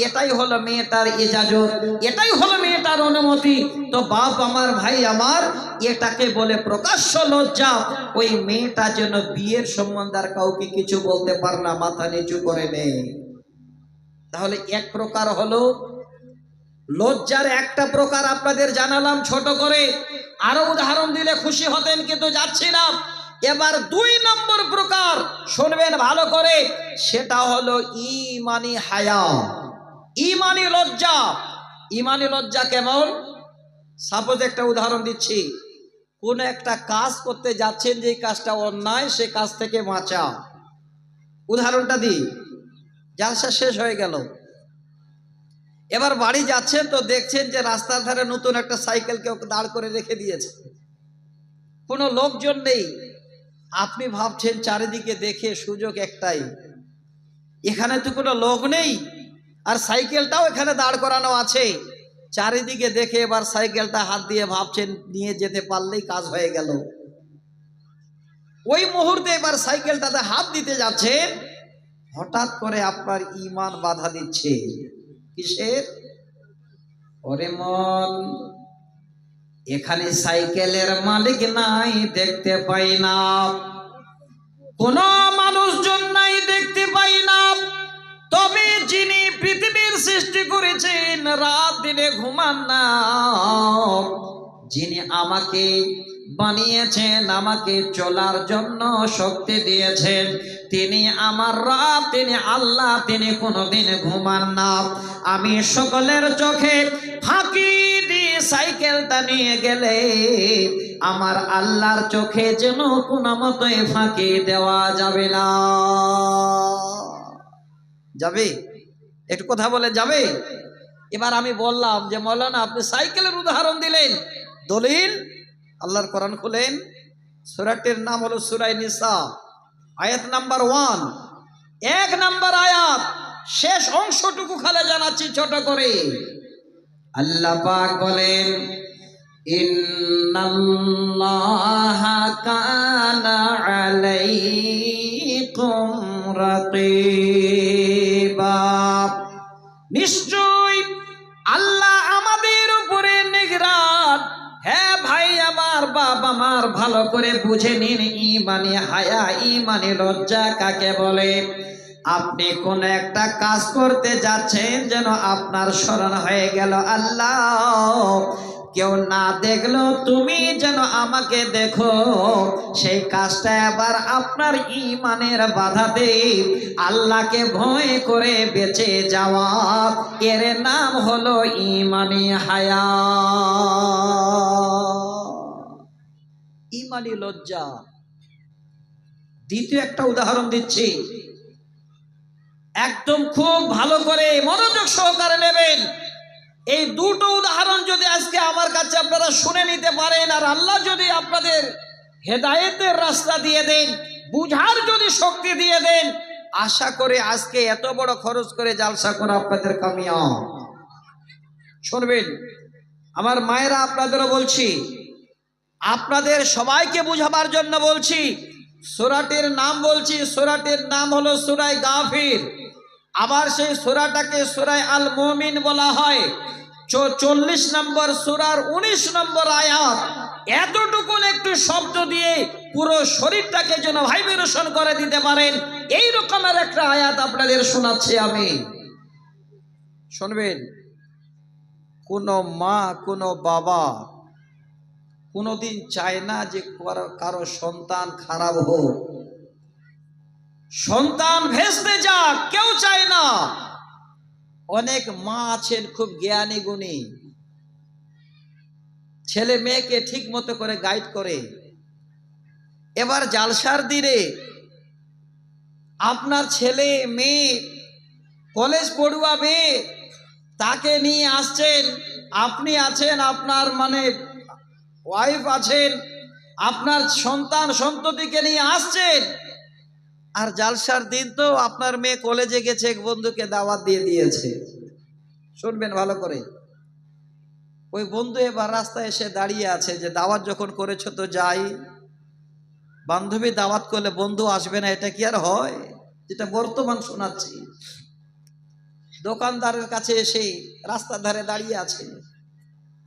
এটাই হলো মেয়েটার ইজাজত, এটাই হলো মেয়েটার অনুমতি। তো বাপ আমার, ভাই আমার, এটাকে বলে প্রকাশ্য লজ্জা। ওই মেয়েটা যেন বিয়ের সম্বন্ধে আর কাউকে কিছু বলতে পারে না, মাথা নিচু করে নেয়। তাহলে এক প্রকার হলো লজ্জার, একটা প্রকার আপনাদের জানালাম ছোট করে, আরো উদাহরণ দিলে খুশি হতেন কিন্তু যাচ্ছি না। এবার 2 নম্বর প্রকার শুনবেন ভালো করে, সেটা হলো ঈমানি হায়া, ঈমানি লজ্জা। ঈমানি লজ্জা কেমন? সাপোজ একটা উদাহরণ দিচ্ছি, কোন একটা কাজ করতে যাচ্ছেন, যে কাজটা অন্যায়, সে কাজ থেকে বাঁচা। উদাহরণটা দিই, জালসা শেষ হয়ে গেল, এবার বাড়ি যাচ্ছেন, তো দেখছেন যে রাস্তার ধারে নতুন একটা সাইকেল কেউ দাঁড় করে রেখে দিয়েছে, কোনো লোকজন নেই। আপনি ভাবছেন চারিদিকে দেখে সুযোগ একটাই, এখানে তো কোনো লোক নেই আর সাইকেলটাও এখানে দাঁড় করানো আছে। চারিদিকে দেখে এবার সাইকেলটা হাত দিয়ে ভাবছেন নিয়ে যেতে পারলেই কাজ হয়ে গেল। ওই মুহূর্তে এবার সাইকেলটাতে হাত দিতে যাচ্ছেন, হঠাৎ করে আপনার ঈমান বাধা দিচ্ছে। কিসের? ওরে মন, এখানে সাইকেলের মালিক নাই, দেখতে পাই না, কোনো মানুষজন নাই, দেখতে পাই না, তবে যিনি পৃথিবীর সৃষ্টি করেছেন, রাত দিনে ঘুমান না, যিনি আমাকে বানিয়েছেন, আমাকে চলার জন্য শক্তি দিয়েছেন, তিনি আমার রব, তিনি আল্লাহ, তিনি কোনোদিন ঘুমান না। আমি সকলের চোখে ফাঁকি দিয়ে সাইকেলটা নিয়ে গেলে আমার আল্লাহর চোখে যেন কোনো মতোই ফাঁকি দেওয়া যাবে না। যাবে? একটু কথা বলে যাবে? এবার আমি বললাম যে মৌলানা আপনি সাইকেলের উদাহরণ দিলেন, দলিল আল্লাহর কোরআন খুলেন, সূরাটির নাম হলো সূরা নিসা, আয়াত নাম্বার 1, 1 নাম্বার আয়াত, শেষ অংশটুকু খালি জানাচ্ছি ছোট করে। আল্লাহ পাক বলেন, ইন্নাল্লাহা কানা আলাইকুম রাকিবা, নিশ্চয় আল্লাহ আমাদের উপরে নিগরান। হ্যাঁ ভাই আমার, বাবা আমার, ভালো করে বুঝে নিন ঈমানি হায়া, ঈমানি লজ্জা কাকে বলে। আপনি কোন একটা কাজ করতে যাচ্ছেন, যেন আপনার স্মরণ হয়ে গেল আল্লাহ কেউ না দেখলো তুমি যেন আমাকে দেখো, সেই কাজটা আবার আপনার ঈমানের বাধাতে আল্লাহকে ভয় করে বেঁচে যাওয়া, এর নাম হলো ঈমানি হায়া, ঈমানি লজ্জা। দ্বিতীয় একটা উদাহরণ দিচ্ছি, একদম খুব ভালো করে মনোযোগ সহকারে নেবেন। এই দুটো উদাহরণ যদি আজকে আমার কাছে আপনারা শুনে নিতে পারেন, আর আল্লাহ যদি আপনাদের হেদায়েতের রাস্তা দিয়ে দেন, বুঝার যদি শক্তি দিয়ে দেন, আশা করে আজকে এত বড় খরচ করে জালসা করা আপনাদের কামিয়াব। শুনবেন আমার মায়েরা, আপনাদেরও বলছি, আপনাদের সবাইকে বুঝাবার জন্য বলছি। সূরাটির নাম বলছি, সূরাটির নাম হলো সূরা গাফির। আবার সেই সূরাটাকে সূরা আল মুমিন বলা হয়। 40 নম্বর সূরার 19 নম্বর আয়াত। এতটুকু একটু শব্দ দিয়ে পুরো শরীরটাকে যেন ভাইব্রেশন করে দিতে পারেন, এই রকমের একটা আয়াত আপনাদের শোনাচ্ছি আমি। শুনবেন, কোনো মা কোনো বাবা কোনোদিন চায় না যে কারো সন্তান খারাপ হোক, সন্তান ভেস্তে যাক, কেউ চায় না। অনেক মা আছেন খুব জ্ঞানী গুণী, ছেলে মেয়েকে ঠিক মতো করে গাইড করে। এবার জালসার দিনে আপনার ছেলে মেয়ে কলেজ পড়ুয়া মেয়ে, তাকে নিয়ে আসছেন, আপনি আছেন, আপনার ওয়াইফ আছেন, আপনার সন্তান সন্ততিকে নিয়ে আসছেন। আর জালসার দিন তো আপনার মেয়ে কলেজে গেছে, এক বন্ধুকে দাওয়াত দিয়ে দিয়েছে। শুনবেন ভালো করে, ওই বন্ধু এবার রাস্তায় এসে দাঁড়িয়ে আছে যে দাওয়াত যখন করেছো তো যাই। বান্ধবী দাওয়াত করলে বন্ধু আসবে না, এটা কি আর হয়? যেটা বর্তমান শোনাচ্ছি। দোকানদারের কাছে এসে রাস্তার ধারে দাঁড়িয়ে আছে,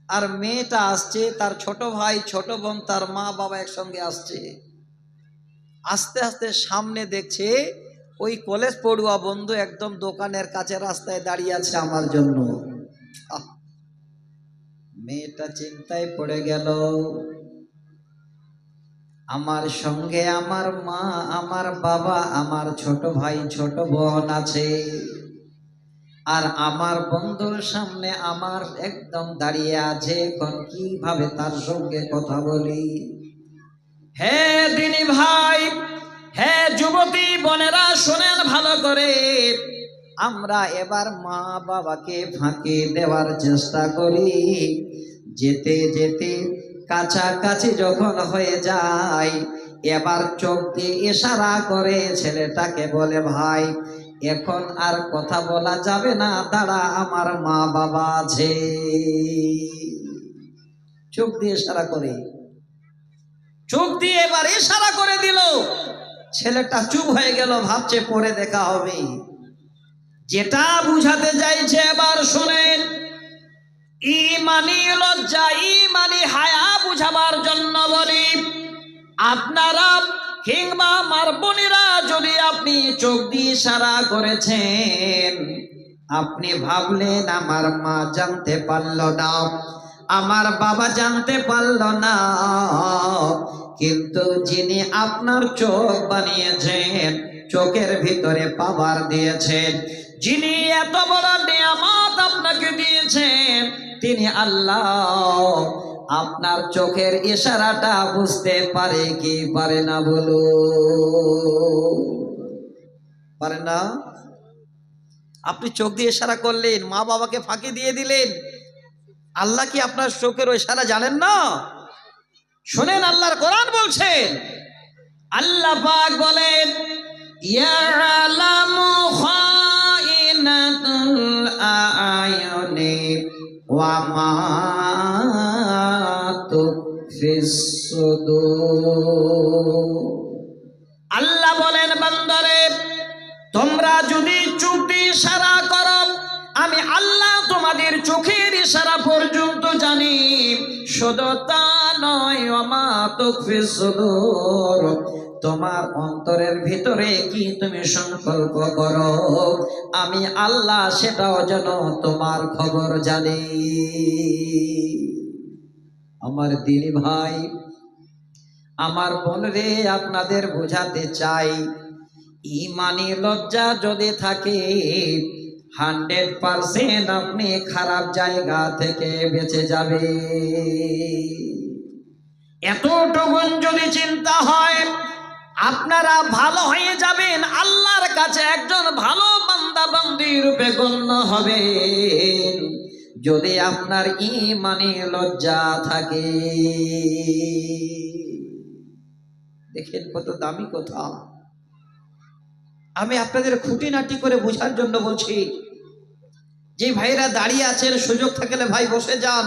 আর মেয়েটা আসছে, তার ছোট ভাই ছোট বোন তার মা বাবা একসঙ্গে আসছে। আস্তে আস্তে সামনে দেখছে ওই কলেজ পড়ুয়া বন্ধু একদম দোকানের কাছে রাস্তায় দাঁড়িয়ে আছে আমার জন্য। মেয়েটা চিন্তায় পড়ে গেল, আমার সঙ্গে আমার মা আমার বাবা আমার ছোট ভাই ছোট বোন আছে, আর আমার বন্ধুর সামনে আমার একদম দাঁড়িয়ে আছে, এখন কিভাবে তার সঙ্গে কথা বলি? হে দিনী ভাই, হে যুবতী বোনেরা, শোনেন ভালো করে। আমরা এবার মা বাবাকে ফাঁকি দেওয়ার চেষ্টা করি। যেতে যেতে কাছাকাছি যখন হয়ে যায়, এবার চোখ দিয়ে ইশারা করে ছেলেটাকে বলে, ভাই এখন আর কথা বলা যাবে না, দাঁড়া, আমার মা বাবা আছে। চোখ দিয়ে ইশারা করে, চোখ দিয়ে এবার ইশারা করে দিল। ছেলেটা চুপ হয়ে গেল, ভাবছে পরে দেখা হবে। যেটা বুঝাতে চাইছে এবার শোনেন, ঈমানি লজ্জা ঈমানি হায়া বুঝাবার জন্য বলি, আপনারা কিংবা আমার বোনেরা, যদি আপনি চোখ দিয়ে ইশারা করেছেন, আপনি ভাবলেন আমার মা জানতে পারল না, আমার বাবা জানতে পারল না, কিন্তু যিনি আপনার চোখ বানিয়েছেন, চোখের ভিতরে পাওয়ার দিয়েছেন, যিনি এত বড় নিয়ামত আপনাকে দিয়েছেন, তিনি আল্লাহ। আপনার চোখের ইশারাটা বুঝতে পারে কি পারে না? বলো, পারে না? আপনি চোখ দিয়ে ইশারা করলেন, মা বাবাকে ফাঁকি দিয়ে দিলেন, আল্লাহ কি আপনার চোখের ওই ইশারা জানেন না? শুনেন, আল্লাহর কোরআন বলছেন, আল্লাহ পাক বলেন, ইয়ালামু খাইনাতুল আয়ুনি ওয়া মা তুখফিস সুদূর। আল্লাহ বলেন, বান্দারে তোমরা যদি চোখ দিয়ে ইশারা করো, আমি আল্লাহ তোমাদের চোখের ইশারা পর্যন্ত জানি। শুধু তা নয়, ওয়া মা তুখফিস সুদূর, তোমার অন্তরের ভিতরে কি তুমি সংকল্প করো, আমি আল্লাহ সেটাও যেন তোমার খবর জানি। আমার দিনী ভাই, আমার বোন রে, আপনাদের বোঝাতে চাই, ইমানি লজ্জা যদি থাকে 100% আপনি খারাপ জায়গা থেকে বেঁচে যাবে। এতটুকু যদি চিন্তা হয় আপনারা ভালো হয়ে যাবেন, আল্লাহর কাছে একজন ভালো বান্দা বান্দি রূপে গণ্য হবেন যদি আপনার ইমানে লজ্জা থাকে। দেখেন কত দামি কথা। আমি আপনাদের খুঁটিনাটি করে বোঝার জন্য বলছি। যে ভাইরা দাঁড়িয়ে আছেন, সুযোগ থাকলে ভাই বসে যান।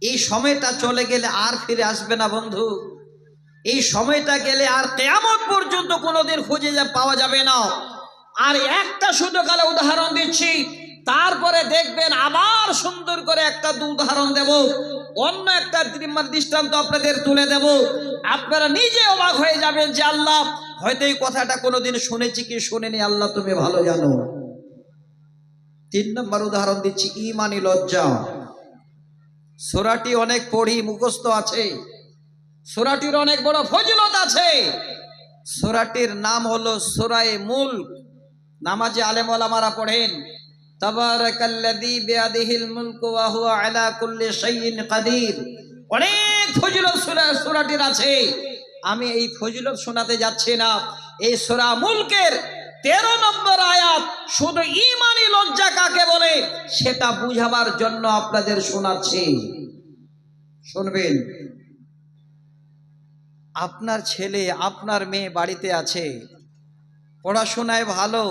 এই সময়টা চলে গেলে আর ফিরে আসবে না বন্ধু। এই সময়টা গেলে আর কিয়ামত পর্যন্ত কোনোদিন খুঁজে পাওয়া যাবে না। আর একটা শুধু কালে উদাহরণ দিচ্ছি, তারপরে দেখবেন আবার সুন্দর করে একটা উদাহরণ দেব, অন্য একটা দৃষ্টান্ত আপনাদের তুলে দেব। আপনারা নিজে অবাক হয়ে যাবেন যে আল্লাহ, হয়তো এই কথাটা কোনোদিন শুনেছি কি শুনিনি, আল্লাহ তুমি ভালো জানো। 3 নম্বর উদাহরণ দিচ্ছি, ইমানি লজ্জা। সূরাটি অনেক পড়ি, মুখস্থ আছে, সূরাটির অনেক বড় ফজিলত আছে। সূরাটির নাম হলো সূরায়ে মুলক। নামাজে আলেম ওলামারা পড়েন, তাবারাকাল্লাযী বিয়াদিহিল মুলকু ওয়া হুয়া আলা কুল্লি শাইইন কাদির। অনেক ফজিলত সূরাটির আছে। আমি এই ফজিলত শোনাতে যাচ্ছি না। এই সূরা মুলকের 13 নম্বর আয়াত শুধু ঈমানি লজ্জা কাকে বলে সেটা বুঝাবার জন্য আপনাদের শোনাচ্ছি, শুনবেন। আপনার ছেলে আপনার মেয়ে বাড়িতে আছে, পড়াশোনায় ভালো,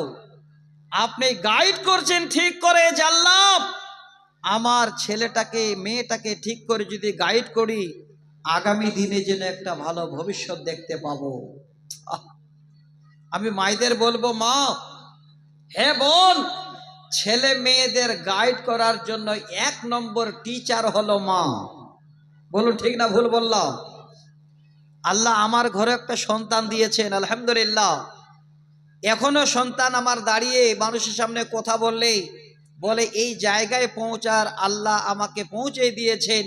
আপনি গাইড করছেন ঠিক করে যে আল্লাহ আমার ছেলেটাকে মেয়েটাকে ঠিক করে যদি গাইড করি, আগামী দিনে যেন একটা ভালো ভবিষ্যৎ দেখতে পাবো। আমি মায়েদের বলবো, মা, হে বোন, ছেলে মেয়েদের গাইড করার জন্য 1 নম্বর টিচার হলো মা। বলুন ঠিক না ভুল বললাম? আল্লাহ আমার ঘরে একটা সন্তান দিয়েছেন, আলহামদুলিল্লাহ। এখনো সন্তান আমার দাঁড়িয়ে মানুষের সামনে কথা বললেই বলে এই জায়গায় পৌঁছার আল্লাহ আমাকে পৌঁছে দিয়েছেন।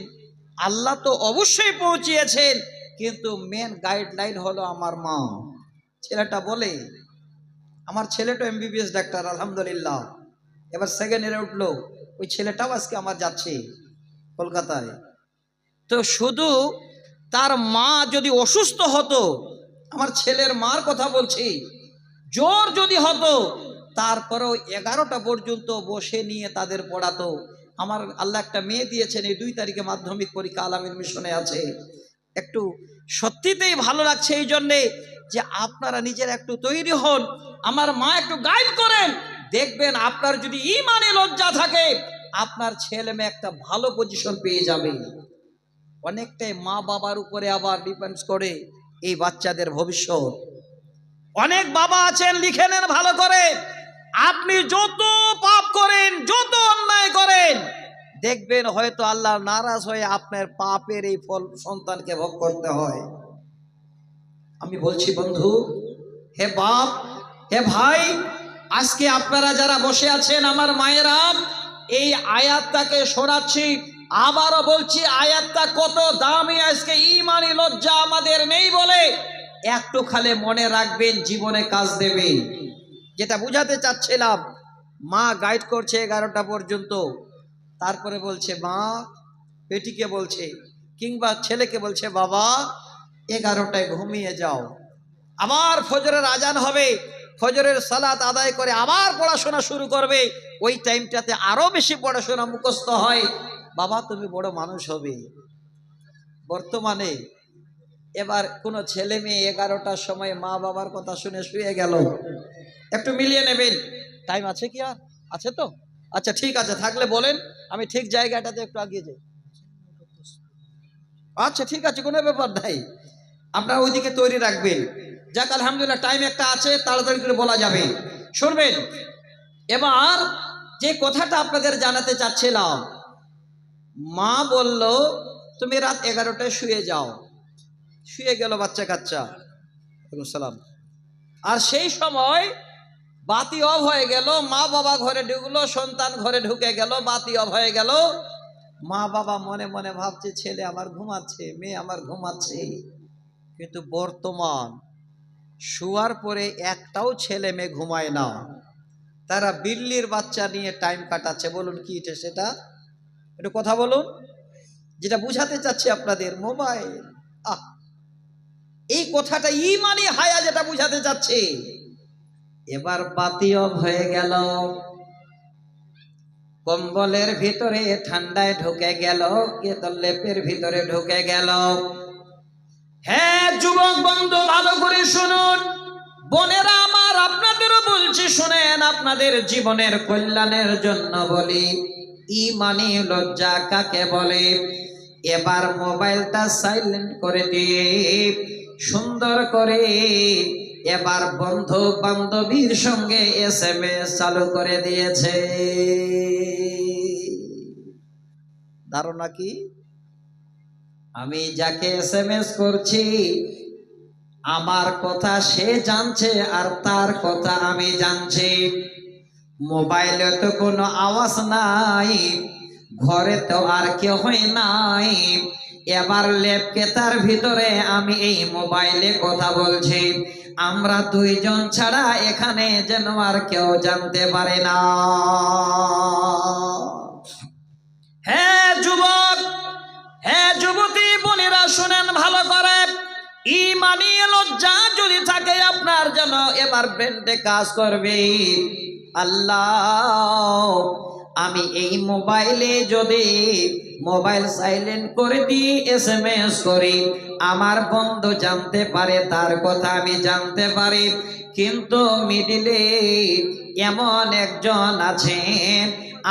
আল্লাহ তো অবশ্যই পৌঁছিয়েছেন, কিন্তু মেন গাইডলাইন হলো আমার মা। ছেলেটা বলে, আমার ছেলেটা MBBS ডাক্তার, আলহামদুলিল্লাহ, এবার 2nd ইয়ারে উঠলো। ওই ছেলেটাও আজকে আমার যাচ্ছে কলকাতায়। তো শুধু তার মা যদি অসুস্থ হতো, আমার ছেলের মার কথা বলছি, জ্বর যদি হতো, তারপরেও 11টা পর্যন্ত বসে নিয়ে তাদের পড়াতো। আমার আল্লাহ একটা মেয়ে দিয়েছেন, এই 2 তারিখে মাধ্যমিক পরীক্ষা, আলামিন মিশনে আছে। একটু সত্যিতেই ভালো লাগছে এই জন্যে যে আপনারা নিজেরা একটু তৈরি হন, আমার মা একটু গাইড করেন, দেখবেন আপনার যদি ঈমানে লজ্জা থাকে আপনার ছেলে মেয়ে একটা ভালো পজিশন পেয়ে যাবে। অনেকটাই মা বাবার উপরে আবার ডিপেন্ডস করে এই বাচ্চাদের ভবিষ্যৎ। অনেক বাবা আছেন, লিখে নেন ভালো করে, আপনি যত পাপ করেন, যত অন্যায় করেন, দেখবেন হয়তো আল্লাহ নারাজ হয়ে আপনার পাপের এই ফল সন্তানকে ভোগ করতে হয়। আমি বলছি বন্ধু, হে বাপ, হে ভাই, আজকে আপনারা যারা বসে আছেন আমার মায়েরা, এই আয়াতটাকে শোনাচ্ছি, আবারও বলছি আয়াতটা কত দামি। আজকে ঈমানি লজ্জা আমাদের নেই বলে একটু খালে মনে রাখবেন, জীবনে কাজ দেবে। যেটা বুঝাতে চাচ্ছিলাম, মা গাইড করছে 11টা পর্যন্ত, তারপরে বলছে মা, বেটিকে বলছে কিংবা ছেলেকে বলছে বাবা 11টায় ঘুমিয়ে যাও। আবার ফজরের আজান হবে, ফজরের সালাত আদায় করে আবার পড়াশোনা শুরু করবে। ওই টাইমটাতে আরো বেশি পড়াশোনা মুখস্থ হয়, বাবা তুমি বড় মানুষ হবে। বর্তমানে এবার কোনো ছেলে মেয়ে 11টার সময় মা বাবার কথা শুনে শুয়ে গেল, একটু মিলিয়ে নেবেন। টাইম আছে কি? আর আছে তো? আচ্ছা ঠিক আছে, থাকলে বলেন, আমি ঠিক জায়গাটাতে একটু আগিয়ে যাই। আচ্ছা ঠিক আছে, কোনো ব্যাপার নাই, আপনারা ওইদিকে তৈরি রাখবেন। যাক আলহামদুলিল্লাহ, টাইম একটা আছে, তাড়াতাড়ি করে বলা যাবে। শুনবেন, এবার যে কথাটা আপনাদের জানাতে চাচ্ছিলাম, মা বলল তুমি রাত 11টায় শুয়ে যাও। শুয়ে গেল বাচ্চা কাচ্চা, সালাম। আর সেই সময় বাতি অফ হয়ে গেল, মা বাবা ঘরে ঢুকলো, সন্তান ঘরে ঢুকে গেল, বাতি অফ হয়ে গেল। মা বাবা মনে মনে ভাবছে ছেলে আমার ঘুমাচ্ছে, মেয়ে আমার ঘুমাচ্ছে, কিন্তু বর্তমান শুয়ার পরে একটাও ছেলে মেয়ে ঘুমায় না, তারা বিল্লির বাচ্চা নিয়ে টাইম কাটাচ্ছে। বলুন কি এটা, সেটা একটু কথা বলুন, যেটা বুঝাতে চাচ্ছি আপনাদের মোবাইল। আহ, এই কথাটা ইমানি হায়া যেটা বুঝাতে চাচ্ছে। এবার বাতি অফ হয়ে গেল, কম্বলের ভিতরে ঠান্ডায় ঢুকে গেল, কে তো লেপের ভিতরে ঢুকে গেল। হ্যাঁ যুবক বন্ধু ভালো করে শুনুন, বোনেরা আমার আপনাদেরও বলছি শুনেন, আপনাদের জীবনের কল্যাণের জন্য বলি, ইমানি লজ্জা কাকে বলে। এবার মোবাইলটা সাইলেন্ট করে দিয়ে সুন্দর করে এবার বন্ধু বান্ধবীর সঙ্গে SMS চালু করে দিয়েছে। ধারণা কি? আমি যাকে SMS করছি আমার কথা সে জানছে আর তার কথা আমি জানছি। মোবাইলে তো কোনো আওয়াজ নাই, ঘরে তো আর কেউ নাই, এবার ল্যাপকে তার ভিতরে আমি এই মোবাইলে কথা বলছি, আমরা দুইজন ছাড়া এখানে যেন আর কেউ জানতে পারে না। হ্যাঁ যুবক, হ্যাঁ যুবতী বোনেরা শুনেন ভালো করে, ইমানি লজ্জা যদি থাকে আপনার যেন এবার ব্রেনটে কাজ করবে। আল্লাহ, আমি এই মোবাইলে যদি মোবাইল সাইলেন্ট করে দিয়ে SMS করি, আমার বন্ধু জানতে পারে, তার কথা আমি জানতে পারি, কিন্তু মিডিলে এমন একজন আছেন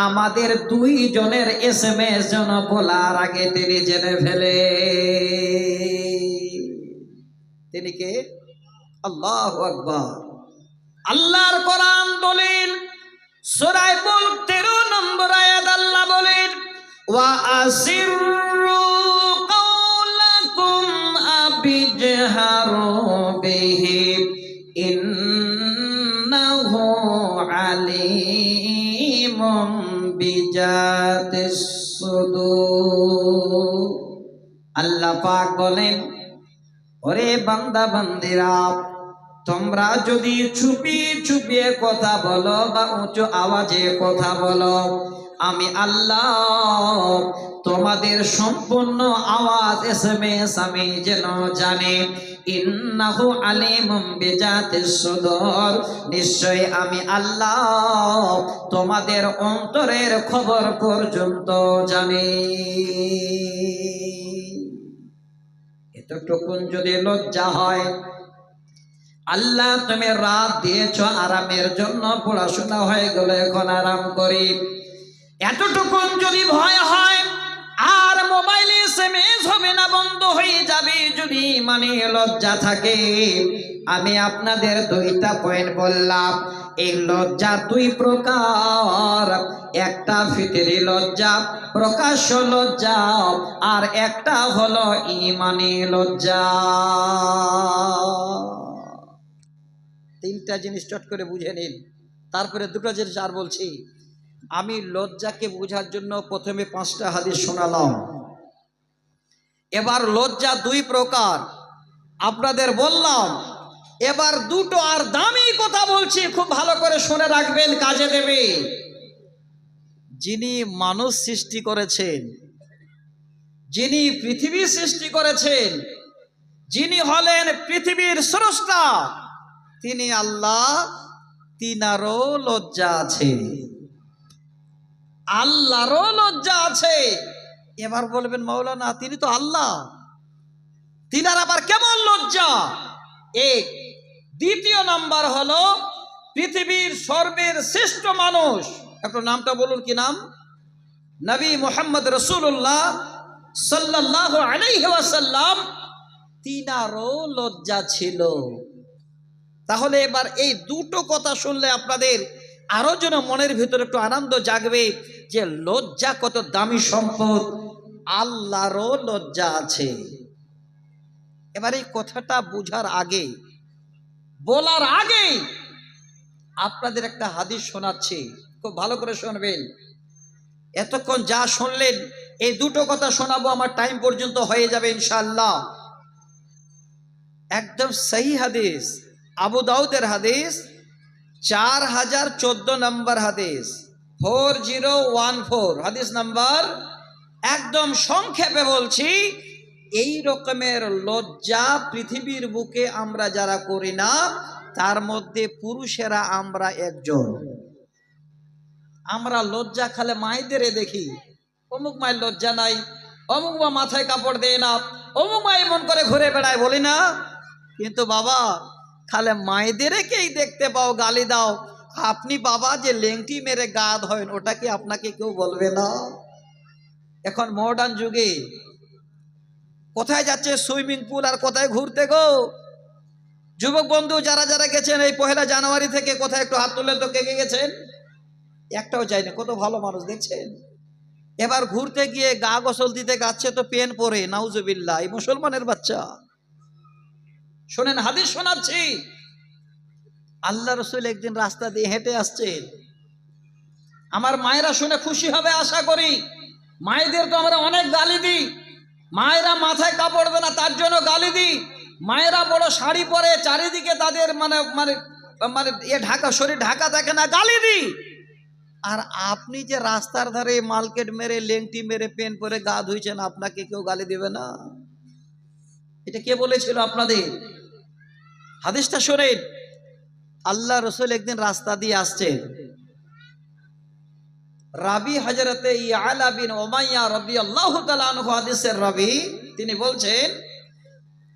আমাদের দুইজনের SMS যেন বলার আগে তিনি জেনে ফেলে। তিনি কে? আল্লাহু আকবার। আল্লাহর কোরআন দলিল সূরা মুলক 13 নম্বর আয়াত আল্লাহ বলেন, ওয়া আসিররু কাওলাকুম আবিজহারু বিহি ইন্নাহু আলিমুম বিজাতিস সুদূর। আল্লাহ পাক বলেন, ওরে বান্দা বান্দিরা, তোমরা যদি চুপি চুপিয়ে কথা বলো বা উঁচু আওয়াজে কথা বলো, আমি আল্লাহ তোমাদের সম্পূর্ণ আওয়াজ SMS আমি যেন জানি। ইন্নাহু আলিমুম বিজাতিস সুদূর, নিশ্চয় আমি আল্লাহ তোমাদের অন্তরের খবর পর্যন্ত জানি। এতটুকুন যদি লজ্জা হয়, আল্লাহ তুমি রাত দিয়েছ আরামের জন্য, পড়াশোনা হয়ে গেল এখন আরাম করি, এতটুকুন যদি ভয় হয়, আর মোবাইলে SMS হবে না, বন্ধ হয়ে যাবে, যদি মানে লজ্জা থাকে, আমি আপনাদের দুইটা পয়েন্ট বললাম। এই লজ্জা দুই প্রকার, একটা ফিতরি লজ্জা, প্রকাশ্য লজ্জা, আর একটা হলো ইমানি লজ্জা। তিনটা জিনিস চট করে বুঝে নিন, তারপরে দুটো জিনিস আর বলছি। আমি লজ্জাকে বোঝার জন্য প্রথমে 5টা হাদিস শোনালাম। এবার লজ্জা দুই প্রকার আপনাদের বললাম, এবার দুটো আর দামি কথা বলছি, খুব ভালো করে শুনে রাখবেন, কাজে দেবে। যিনি মানুষ সৃষ্টি করেছেন, যিনি পৃথিবী সৃষ্টি করেছেন, যিনি হলেন পৃথিবীর স্রষ্টা, তিনি আল্লাহ, তিনারও লজ্জা আছে, আল্লাহরও লজ্জা আছে। এবার বলবেন মাওলানা তিনি তো আল্লাহ, তিনার আবার কেমন লজ্জা? এক। দ্বিতীয় নাম্বার হলো পৃথিবীর সর্বের শ্রেষ্ঠ মানুষ, একটু নামটা বলুন, কি নাম? নবী মুহাম্মদ রাসূলুল্লাহ সাল্লাল্লাহু আলাইহি ওয়াসাল্লাম, তিনারও লজ্জা ছিল। তাহলে এবার এই দুটো কথা শুনলে আপনাদের আরো যেন মনের ভিতরে একটু আনন্দ জাগবে যে লজ্জা কত দামি সম্পদ, আল্লাহরও লজ্জা আছে। এবার এই কথাটা বুঝার আগে, বলার আগে আপনাদের একটা হাদিস শোনাচ্ছি, খুব ভালো করে শুনবেন। এতক্ষণ যা শুনলেন এই দুটো কথা শোনাবো, আমার টাইম পর্যন্ত হয়ে যাবে ইনশাআল্লাহ। একদম সহি হাদিস, আবু দাউদের হাদিস, 4014 নম্বর হাদিস, 4014 হাদিস নাম্বার। একদম সংক্ষেপে বলছি, এই রকমের লজ্জা পৃথিবীর বুকে আমরা যারা করি না, তার মধ্যে পুরুষেরা আমরা একজন। আমরা লজ্জা খালে মায়েদের দেখি, অমুক মায়ের লজ্জা নাই, অমুক মা মাথায় কাপড় দেয় না, অমুক মা এমন করে ঘুরে বেড়ায়, বলি না? কিন্তু বাবা খালে মায়েদেরকেই দেখতে পাও, গালি দাও। আপনি বাবা যে লেংটি মেরে গা ধোয়েন, ওটা কি আপনাকে কেউ বলবে না? এখন মডার্ন যুগে কোথায় যাচ্ছে সুইমিং পুল আর কোথায় ঘুরতে গো? যুবক বন্ধু যারা যারা গেছেন এই 1 জানুয়ারি থেকে, কোথায় একটু হাত তুলে তো কে কে গেছেন? একটাও যায়নি। কত ভালো মানুষ দেখছেন। এবার ঘুরতে গিয়ে গা গোসল দিতে যাচ্ছে তো পেন পরে, নাউজুবিল্লাহ। এই মুসলমানের বাচ্চা। শোনেন, হাদিস শোনাচ্ছি। আল্লাহ রসুল একদিন রাস্তা দিয়ে হেঁটে আসছেন। আমার মায়েরা শুনে খুশি হবে আশা করি। মায়েদের তো আমরা অনেক গালি দিই। মায়েরা মাথায় কাপড় দেয় না, তার জন্য গালি দিই। মায়েরা বড় শাড়ি পরে, চারিদিকে তাদের মানে মানে মানে ঢাকা, শরীর ঢাকা থাকে না, গালি দিই। আর আপনি যে রাস্তার ধারে মার্কেট মেরে, লেংটি মেরে, পেন পরে গা ধুইছেন, আপনাকে কেউ গালি দেবে না? এটা কে বলেছিল আপনাদের? হাদিসটা শোনেন। আল্লাহ রসুল একদিন রাস্তা দিয়ে আসছেন। রাবি হযরতে ইয়ালা বিন উমাইয়া রাদিয়াল্লাহু তাআলা আনহু, হাদিসের রাবি, তিনি বলছেন,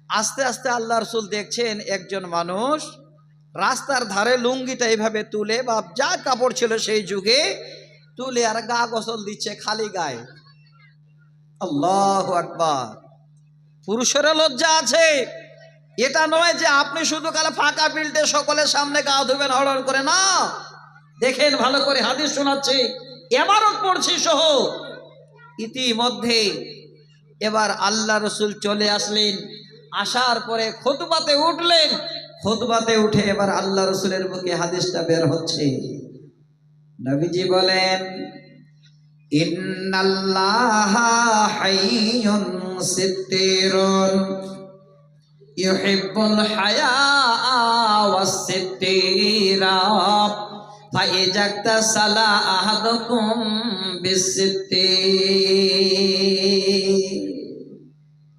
আস্তে আস্তে আল্লাহ রসুল দেখছেন একজন মানুষ রাস্তার ধারে লুঙ্গিটা এইভাবে তুলে, বা যা কাপড় ছিল সেই যুগে, তুলে আর গা গোসল দিচ্ছে খালি গায়ে। আল্লাহু আকবার। পুরুষেরও লজ্জা আছে। এটা নয় যে আপনি শুধু কালে ফাঁকা বিল্টে সকলের সামনে গা ধুবেন হড়হড় করে, না। দেখেন ভালো করে, হাদিস শোনাচ্ছি, এবারও পড়ছি সহ। ইতিমধ্যে এবার আল্লাহ রসুল চলে আসলেন। আসার পরে খুতবাতে উঠলেন। খুতবাতে উঠে এবার আল্লাহ রসুলের মুখে হাদিসটা বের হচ্ছে। নবীজি বলেন, ইন্নাল্লাহা হাইয়ুন সিত্তিরুন ইউহিব্বুল হায়া ওয়াস সিত্তিরা ফাইজাক্তা সালা আহাদুকুম বিসিত্তির।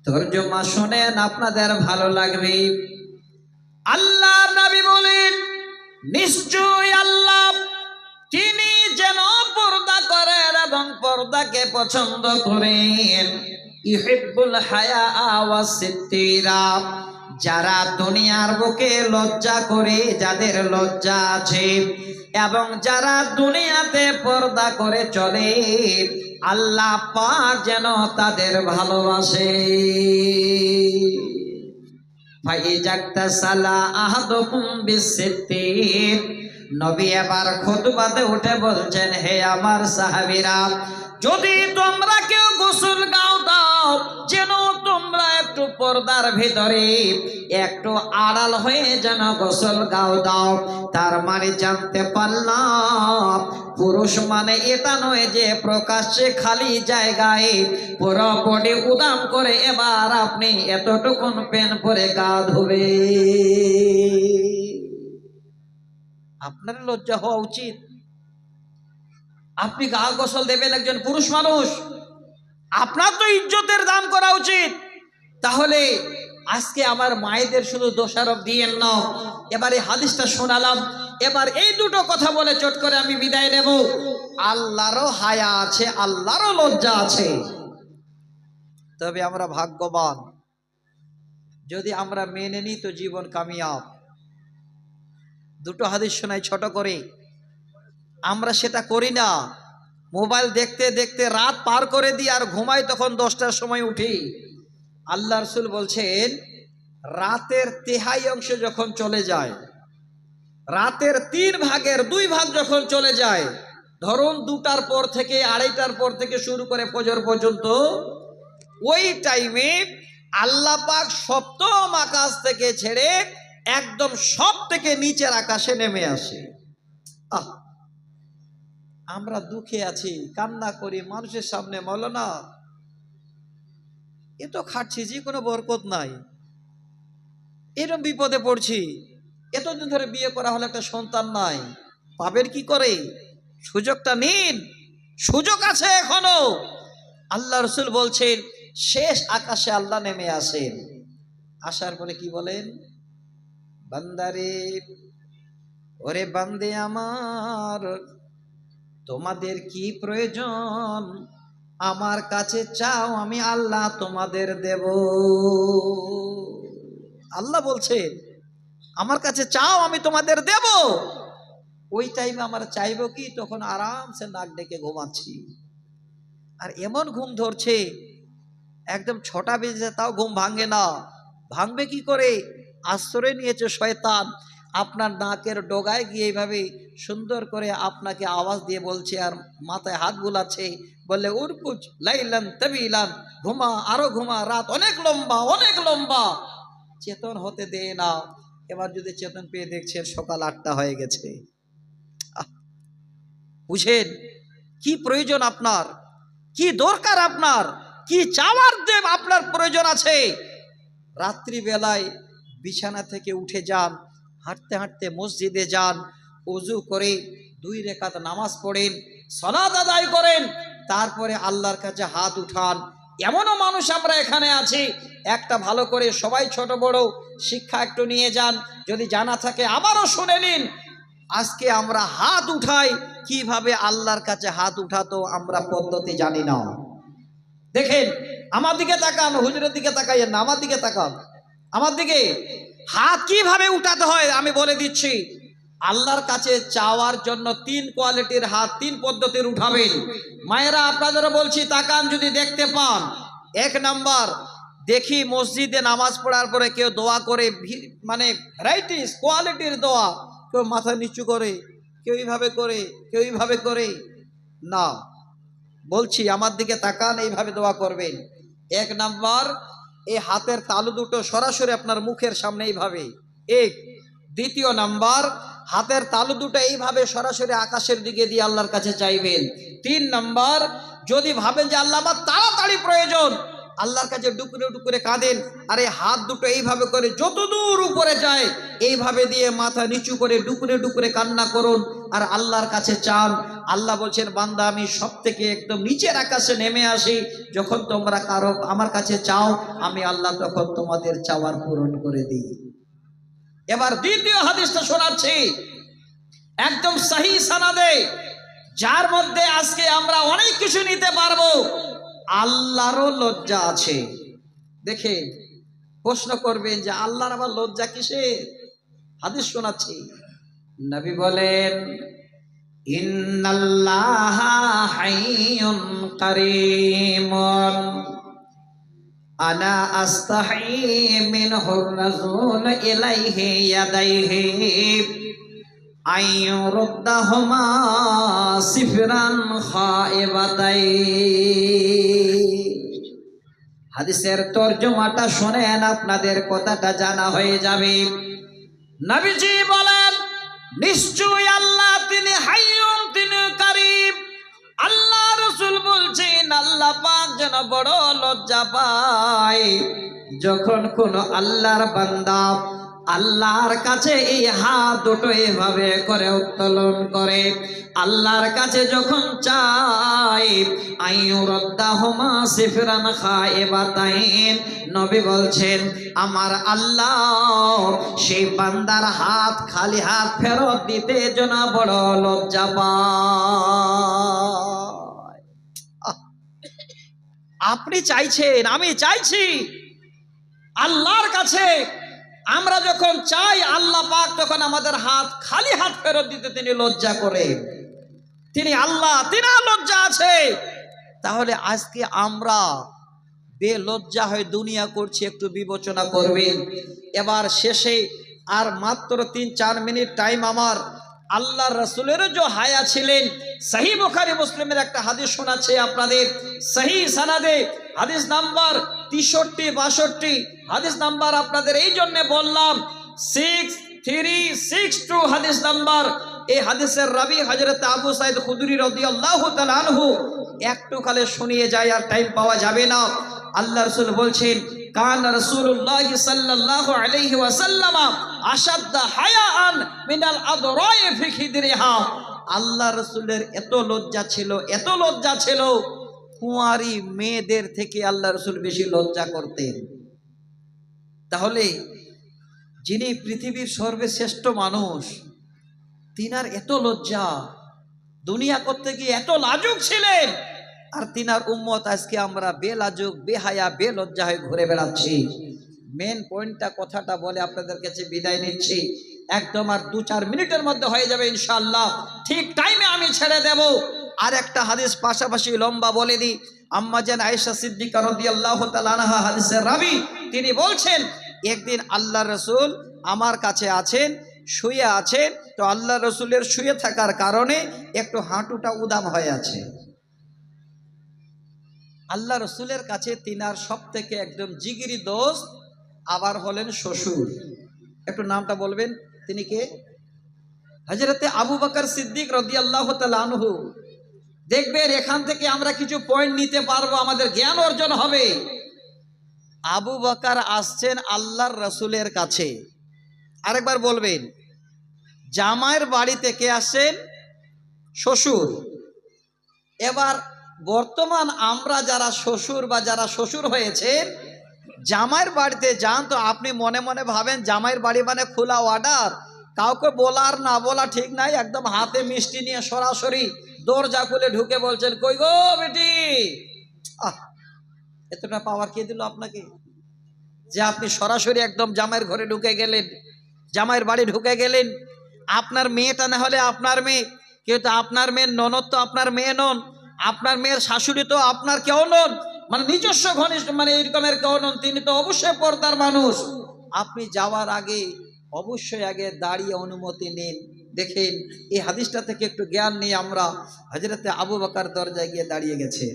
তরজমা শুনেন, আপনাদের ভালো লাগবে। আল্লাহ নবী বলেন, নিশ্চয় আল্লাহ তিনি যেন পর্দা করেন এবং পর্দাকে পছন্দ করেন। ইউহিব্বুল হায়া ওয়াস সিত্তিরা, যারা দুনিয়ার বুকে লজ্জা করে, যাদের লজ্জা আছে, এবং যারা দুনিয়াতে পর্দা করে চলে, আল্লাহ পাক যেন তাদের ভালোবাসে। ফাইজাক্তাসালা আহাদুকুম বিসিত্তির। নবী এবার খুতবাতে উঠে বলছেন, হে আমার সাহাবীরা, যদি তোমরা কেউ গোসল গাও দাও, যেন তোমরা একটু পর্দার ভিতরে, একটু আড়াল হয়ে যেন গোসল গাও দাও। তার মানে জানতে পারলাম, পুরুষ মানে এটা নয় যে প্রকাশ্যে খালি জায়গায় পুরো বডি উদাম করে এবার আপনি এতটুকুন পেন পরে গা ধুবে। আপনার লজ্জা হওয়া উচিত। আপনি গা গোসল দেবেন, একজন পুরুষ মানুষ, আপনার তো ইজ্জতের দাম করা উচিত। তাহলে আজকে আমার মায়েদের শুধু দোষারোপ দিয়েন না। এবারে হাদিসটা শোনালাম, এবার এই দুটো কথা বলে চট করে আমি বিদায় নেব। আল্লাহরও হায়া আছে, আল্লাহরও লজ্জা আছে। তবে আমরা ভাগ্যবান, যদি আমরা মেনে নিই তো জীবন কামিয়াব। দুটো হাদিস শোনাই ছোট করে, আমরা সেটা করি না। মোবাইল দেখতে দেখতে রাত পার করে দিই, আর ঘুমাই তখন 10টার সময় উঠি। আল্লাহ রসুল বলছেন, রাতের 3/4 অংশ যখন চলে যায়, রাতের 3 ভাগের 2 ভাগ যখন চলে যায়, ধরুন 2টার পর থেকে 2:30টার পর থেকে শুরু করে ফজর পর্যন্ত, ওই টাইমে আল্লাহ পাক সপ্তম আকাশ থেকে ছেড়ে একদম সব থেকে নিচের আকাশে নেমে আসে। আমরা দুঃখে আছি, কান্না করি মানুষের সামনে, মৌলানা এ তো খাটছি, যে কোনো বরকত নাই, এরকম বিপদে পড়ছি, এতদিন ধরে বিয়ে করা হলে একটা সন্তান নাই, পাবেন কি করে? সুযোগটা নিন, সুযোগ আছে এখনো। আল্লাহ রসুল বলছেন শেষ আকাশে আল্লাহ নেমে আসেন, আসার পরে কি বলেন? বান্দারে, ওরে বান্দে আমার, তোমাদের কি প্রয়োজন আমার কাছে চাও, আমি আল্লাহ তোমাদের দেব। আল্লাহ বলছেন আমার কাছে চাও আমি তোমাদের দেব। ওই টাইমে আমরা চাইবো কি? তখন আরামসে নাক ডেকে ঘুমাচ্ছি, আর এমন ঘুম ধরছে একদম 6টা বেজে, তাও ঘুম ভাঙে না। ভাঙবে কি করে? আশ্রয় নিয়েছে শয়তান, আপনার নাকের ডগায় গিয়ে এইভাবে সুন্দর করে আপনাকে আওয়াজ দিয়ে বলছে, আর মাথায় হাত বুলাচ্ছে, বললে উরকুচ লাইলান তাবিলান, ঘুমা, আরো ঘুমা, রাত অনেক লম্বা, অনেক লম্বা। চেতন হতে দেয় না। এবার যদি চেতন পেয়ে দেখছেন সকাল 8টা হয়ে গেছে। বুঝেন কি প্রয়োজন আপনার, কি দরকার আপনার, কি চাওয়ার দেব আপনার প্রয়োজন আছে। রাত্রিবেলায় বিছানা থেকে উঠে যান, হাঁটতে হাঁটতে মসজিদে যান, ওযু করে 2 রাকাত নামাজ পড়েন, সালাত আদায় করেন, তারপরে আল্লাহর কাছে হাত উঠান। এমনও মানুষ আমরা এখানে আছি, একটা ভালো করে সবাই ছোট বড় শিক্ষা একটু নিয়ে যান, যদি জানা থাকে আবারও শুনে নিন। আজকে আমরা হাত উঠাই, কিভাবে আল্লাহর কাছে হাত উঠাতো আমরা পদ্ধতি জানি না। দেখেন আমার দিকে তাকান, হুজুরের দিকে তাকাইয়েন না, আমার দিকে তাকান, আমার দিকে। হাত কিভাবে উঠাতে হয় আমি বলে দিচ্ছি। আল্লাহর কাছে চাওয়ার জন্য 3 কোয়ালিটির হাত, 3 পদ্ধতির উঠাবেন। মায়েরা আপনাদেরও বলছি, তাকান যদি দেখতে পান। 1 নাম্বার, দেখি মসজিদে নামাজ পড়ার পরে কেউ দোয়া করে, মানে ভ্যারাইটিস কোয়ালিটির দোয়া, কেউ মাথা নিচু করে, কেউ এইভাবে করে, কেউ এইভাবে করে। না, বলছি আমার দিকে তাকান, এইভাবে দোয়া করবেন। 1 নাম্বার, এই হাতের তালু দুটো সরাসরি আপনার মুখের সামনে এইভাবে, 1। 2য় নাম্বার, হাতের তালু দুটো এইভাবে সরাসরি আকাশের দিকে দিয়ে আল্লাহর কাছে চাইবেন। 3 নাম্বার, যদি ভাবেন যে আল্লাহ আমার তাড়াতাড়ি প্রয়োজন, আল্লাহর কাছে ডুকরে ডুকরে কাঁদেন, আর এই হাত দুটো এইভাবে করে যতদূর উপরে যায় এইভাবে দিয়ে মাথা নিচু করে ডুকরে ডুকরে কান্না করুন, আর আল্লাহর কাছে চান। আল্লাহ বলছেন, বান্দা আমি সব থেকে একদম নিচের আকাশে নেমে আসি, যখন তোমরা কারো আমার কাছে চাও আমি আল্লাহ তখন তোমাদের চাওয়ার পূরণ করে দিই। এবার 2য় হাদিসটা শোনাচ্ছি, একদম সহি সানাদে, যার মধ্যে আজকে আমরা অনেক কিছু নিতে পারবো। আল্লাহরও লজ্জা আছে। দেখে প্রশ্ন করবেন যে আল্লাহর আবার লজ্জা কিসের? হাদিস শোনাচ্ছি, নবী বলেন, ইন্নাল্লাহা হাইয়ুন কারীমুন আনা আস্তাহি মিনহুর রাজুল ইলাইহি ইয়াদাইহি আইয়ুরুদ্দাহুমা সিফরান খায়বাতাই। হাদিসের তরজমাটা শুনেন, আপনাদের কথাটা জানা হয়ে যাবে। নবীজি বলেন, নিশ্চয়ই আল্লাহ তিনি হাইয়ুন, তিনি কারীম। আল্লাহ রাসূল বলছেন আল্লাহ পাক যেন বড় লজ্জা পায় যখন কোন আল্লাহর বান্দা আল্লাহর কাছে এই হাত দুটো এভাবে করে উত্তোলন করে, আল্লাহর কাছে যখন চায়, আইয়ুরদ্দাহুমা সিফরান খায়বাতাইন। নবী বলছেন আমার আল্লাহ সেই বান্দার হাত খালি হাত ফেরত দিতে যেন বড় লজ্জা পায়। আপনি চাইছেন, আমি চাইছি, আল্লাহর কাছে আমরা যখন চাই আল্লাহ পাক তখন আমাদের হাত খালি হাত ফেরত দিতে তিনি লজ্জা করে। তিনি আল্লাহ, তিনার লজ্জা আছে। তাহলে আজকে আমরা বেলজ্জা হয়ে দুনিয়া করছি, একটু বিবেচনা করবেন। এবার শেষে আর মাত্র 3-4 মিনিট টাইম আমার। আল্লাহ রাসূলের যে হায়া ছিলেন, সহিহ বুখারী মুসলিমের একটা হাদিস শোনাচ্ছে আপনাদের, সহিহ সানাদে, হাদিস নাম্বার 63-62, হাদিস নাম্বার আপনাদের এই জন্য বললাম 6362, হাদিস নাম্বার এই হাদিসের রাবি হযরত আবু সাঈদ খুদরি রাদিয়াল্লাহু তাআলা আনহু একটু কালে শুনিয়ে যায়, আর টাইম পাওয়া যাবে না। আল্লাহ রাসূল বলছেন, কান রাসূলুল্লাহ সাল্লাল্লাহু আলাইহি ওয়াসাল্লাম আশাদ্দা হায়াআন মিনাল আদরা'i ফি খিদরিহা। আল্লাহ রাসূলের এত লজ্জা ছিল, এত লজ্জা ছিল, কুঁয়ারি মেয়েদের থেকে আল্লাহ রাসূল বেশি লজ্জা করতেন। তাহলে যিনি পৃথিবীর সর্বশ্রেষ্ঠ মানুষ, তিনার এত লজ্জা, দুনিয়া করতে গিয়ে এত লাজুক ছিলেন, আর তিনার উম্মত আজকে আমরা বেলাজুক, বেহায়া, বেলজ্জা হয়ে ঘুরে বেড়াচ্ছি। মেন পয়েন্টটা, কথাটা বলে আপনাদের কাছে বিদায় নিচ্ছি। একদম আর 2-4 মিনিটের মধ্যে হয়ে যাবে ইনশাআল্লাহ, ঠিক টাইমে আমি ছেড়ে দেব। আর একটা হাদিস পাশাপাশি লম্বা বলে দিই। আম্মা জান আয়েশা সিদ্দিকা রাদিয়াল্লাহু তাআলা আনহা হাদিসের রাবি, তিনি বলছেন, একদিন আল্লাহ রাসূল আমার কাছে আছেন, শুয়ে আছেন। তো আল্লাহ রাসূলের শুয়ে থাকার কারণে একটু হাঁটুটা উদাম হয়ে আছে। আল্লাহ রসুলের কাছে তিনার সব থেকে একদম জিগিরি দোস্ত, আবার হলেন শ্বশুর। একটু নামটা বলবেন, তিনি কে? হযরতে আবু বকর সিদ্দিক রাদিয়াল্লাহু তাআলা আনহু। দেখবেন এখান থেকে আমরা কিছু পয়েন্ট নিতে পারবো, আমাদের জ্ঞান অর্জন হবে। আবু বকর আসছেন আল্লাহর রসুলের কাছে। আরেকবার বলবেন, জামাইয়ের বাড়িতে কে আসছেন? শ্বশুর। এবার বর্তমান আমরা যারা শ্বশুর বা যারা শ্বশুর হয়েছেন, জামাইয়ের বাড়িতে যান তো আপনি মনে মনে ভাবেন জামাইয়ের বাড়ি মানে খোলা অর্ডার, কাউকে বলার না বলা ঠিক নাই, একদম হাতে মিষ্টি নিয়ে সরাসরি দরজা খুলে ঢুকে বলছেন, কই গো বেটি। এতটা পাওয়ার কে দিল আপনাকে যে আপনি সরাসরি একদম জামাইয়ের ঘরে ঢুকে গেলেন, জামাইয়ের বাড়ি ঢুকে গেলেন? আপনার মেয়েটা না হলে আপনার মেয়ে, কিন্তু আপনার মেয়ের ননদ তো আপনার মেয়ে নন, আপনার মেয়ের শাশুড়ি তো আপনার কেউ নন, মানে নিজস্ব ঘনিষ্ঠ, মানে এরকমের কেউ নন, তিনি তো অবশ্যই পর্দার মানুষ। আপনি যাওয়ার আগে অবশ্যই আগে দাঁড়িয়ে অনুমতি নিন। দেখেন এই হাদিসটা থেকে একটু জ্ঞান নিয়ে আমরা, হযরতে আবু বকর দরজায় গিয়ে দাঁড়িয়ে গেছে,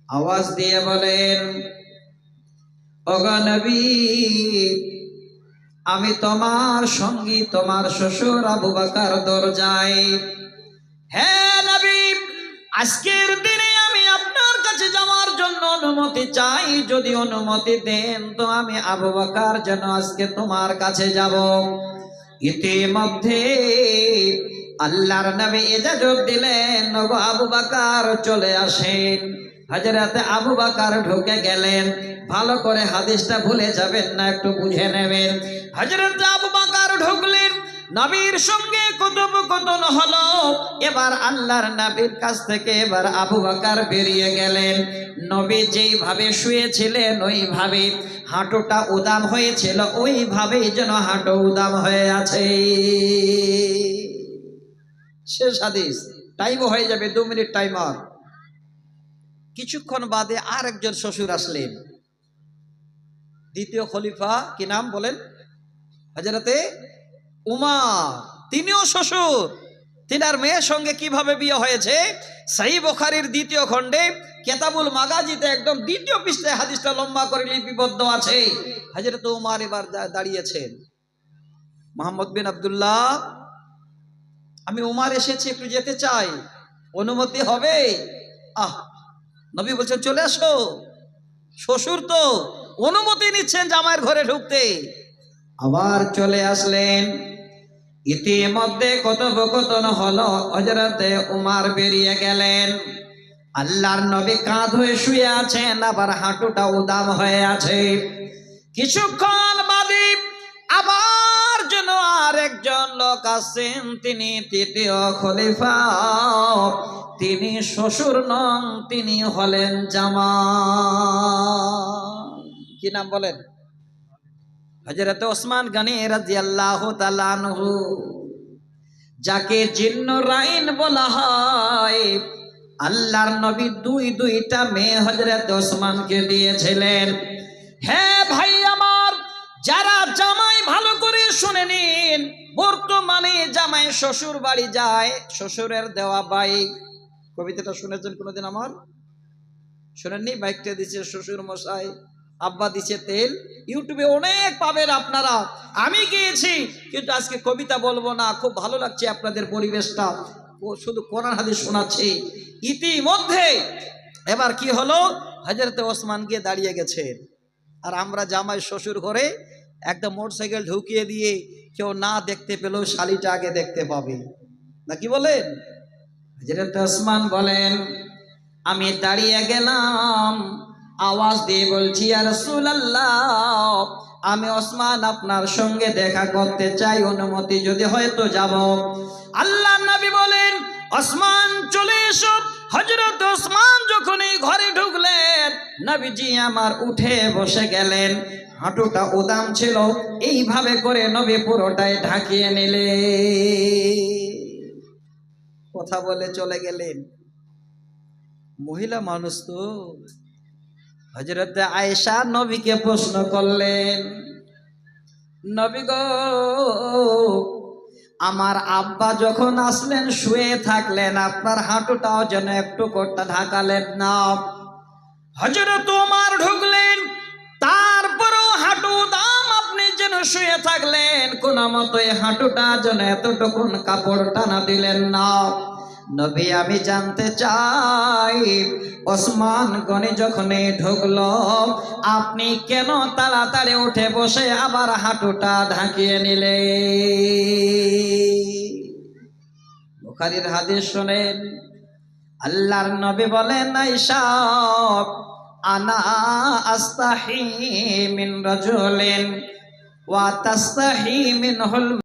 আওয়াজ দিয়ে বলেন, ওগো নবী, আমি তোমার সঙ্গী, তোমার শ্বশুর আবু বকর দরজায়। হ্যাঁ নবী, আজকের দিনে আমি আপনার কাছে যাওয়ার জন্য অনুমতি চাই, যদি অনুমতি দেন তো আমি আবু বকর যেন আজকে তোমার কাছে যাব। ইতিমধ্যে আল্লাহর নবী ইজাজত দিলেন, ওগো আবু বকর চলে আসেন। হযরতে আবু বকর ঢুকে গেলেন। ভালো করে হাদিসটা ভুলে যাবেন না, একটু বুঝে নেবেন। হযরতে আবু বকর ঢুকলেন, নবীর সঙ্গে কথোপকথন হলো। এবার আল্লাহর নবীর কাছ থেকে এবার আবু বকর বেরিয়ে গেলেন। নবী যেইভাবে শুয়েছিলেন ওইভাবে, হাঁটুটা উদাম হয়েছিল ওইভাবেই যেন হাঁটু উদাম হয়ে আছে। শেষ হাদিস, টাইমও হয়ে যাবে, 2 মিনিট টাইমার। কিছুক্ষণ বাদে আর একজন শ্বশুর আসলেন, দ্বিতীয় খলিফা, কি নাম বলেন? হযরতে উমর। তিনিও শ্বশুর। তিনার মেয়ের সঙ্গে কিভাবে বিয়ে হয়েছে, সহিহ বুখারীর 2য় খণ্ডে কিতাবুল মাগাজিতে একদম 2য় পৃষ্ঠায় হাদিসটা লম্বা করে লিপিবদ্ধ আছে। হযরত উমর এবার দাঁড়িয়েছেন, মুহাম্মদ বিন আব্দুল্লাহ, আমি উমর এসেছি, একটু যেতে চাই, অনুমতি হবে? নবী বলছেন, চলে আসো। শ্বশুর তো অনুমতি নিচ্ছেন জামাইয়ের ঘরে ঢুকতে। আবার চলে আসলেন। ইতিমধ্যে কথোপকথন হলো, হযরতে উমর বেরিয়ে গেলেন। আল্লাহর নবী কাঁধ হয়ে শুয়ে আছেন, আবার হাঁটুটা উদাম হয়ে আছে। কিছুক্ষণ বাদে আবার যেন আর একজন লোক আসেন, তিনি 3য় খলিফা। তিনি শ্বশুর নন, তিনি হলেন জামাই। কি নাম বলেন? হযরত ওসমান গনি রাদিয়াল্লাহু তাআলা আনহু, যাকে জিন্নুরাইন বলা হয়। আল্লাহর নবী 2টা মেয়ে হযরত ওসমানকে দিয়েছিলেন। হ্যাঁ ভাই আমার, যারা জামাই ভালো করে শুনে নিন, বর্তমানে জামাই শ্বশুর বাড়ি যায়, শ্বশুরের দেওয়া বাইক। কবিতাটা শুনেছেন কোনোদিন আমার? শুনেননি? বাইকটা দিচ্ছে শ্বশুর মশাই, আব্বা দিছে তেল, ইউটিউবে অনেক পাবেন আপনারা। আমি গিয়েছি, কিন্তু আজকে কবিতা বলবো না, খুব ভালো লাগছে আপনাদের পরিবেশটা, শুধু কোরআন হাদিস শোনাচ্ছি। ইতিমধ্যে এবার কি হলো, হযরত ওসমান গিয়ে দাঁড়িয়ে গেছে, আর আমরা জামাই শ্বশুর ঘরে একদম মোটরসাইকেল ঢুকিয়ে দিয়ে কেউ না দেখতে পেলেও শালিটা আগে দেখতে পাবে, নাকি বলেন? হযরত ওসমান বলেন, আমি দাঁড়িয়ে গেলাম, আওয়াজ দিয়ে বলছি, ইয়া রাসূলুল্লাহ, আমি ওসমান আপনার সঙ্গে দেখা করতে চাই, অনুমতি যদি হয় তো যাব। আল্লাহর নবী বলেন, ওসমান চলে এসো। হযরত ওসমান যখন এই ঘরে ঢুকলেন, নবীজি আমার উঠে বসে গেলেন, হাঁটুটা উদাম ছিল, এইভাবে করে নবী পুরোটাই ঢাকিয়ে নিলেন, কথা বলে চলে গেলেন। মহিলা মানুষ তো। হযরত আয়েশা নবীকে প্রশ্ন করলেন, নবী গো, আমার আব্বা যখন আসলেন শুয়ে থাকলেন, আপনার হাঁটুটাও যেন একটু কোটটা ঢাকালেন না। হযরত ওমর ঢুকলেন, তারপরও হাঁটু দাম আপনি যেন শুয়ে থাকলেন, কোন মতে হাঁটুটা যেন এতটুকুন কাপড় টানা দিলেন না। নবী আমি জানতে চাই, ওসমান গনি যখন ঢুকলো, আপনি কেন তাড়াতাড়ি উঠে বসে আবার হাঁটুটা ঢাকিয়ে নিলে? বুখারীর হাদিস শুনেন, আল্লাহর নবী বলেন, আয়েশা, আনা আস্তাহি মিন রাজুলিন ওয়া তাস্তাহি মিনহুল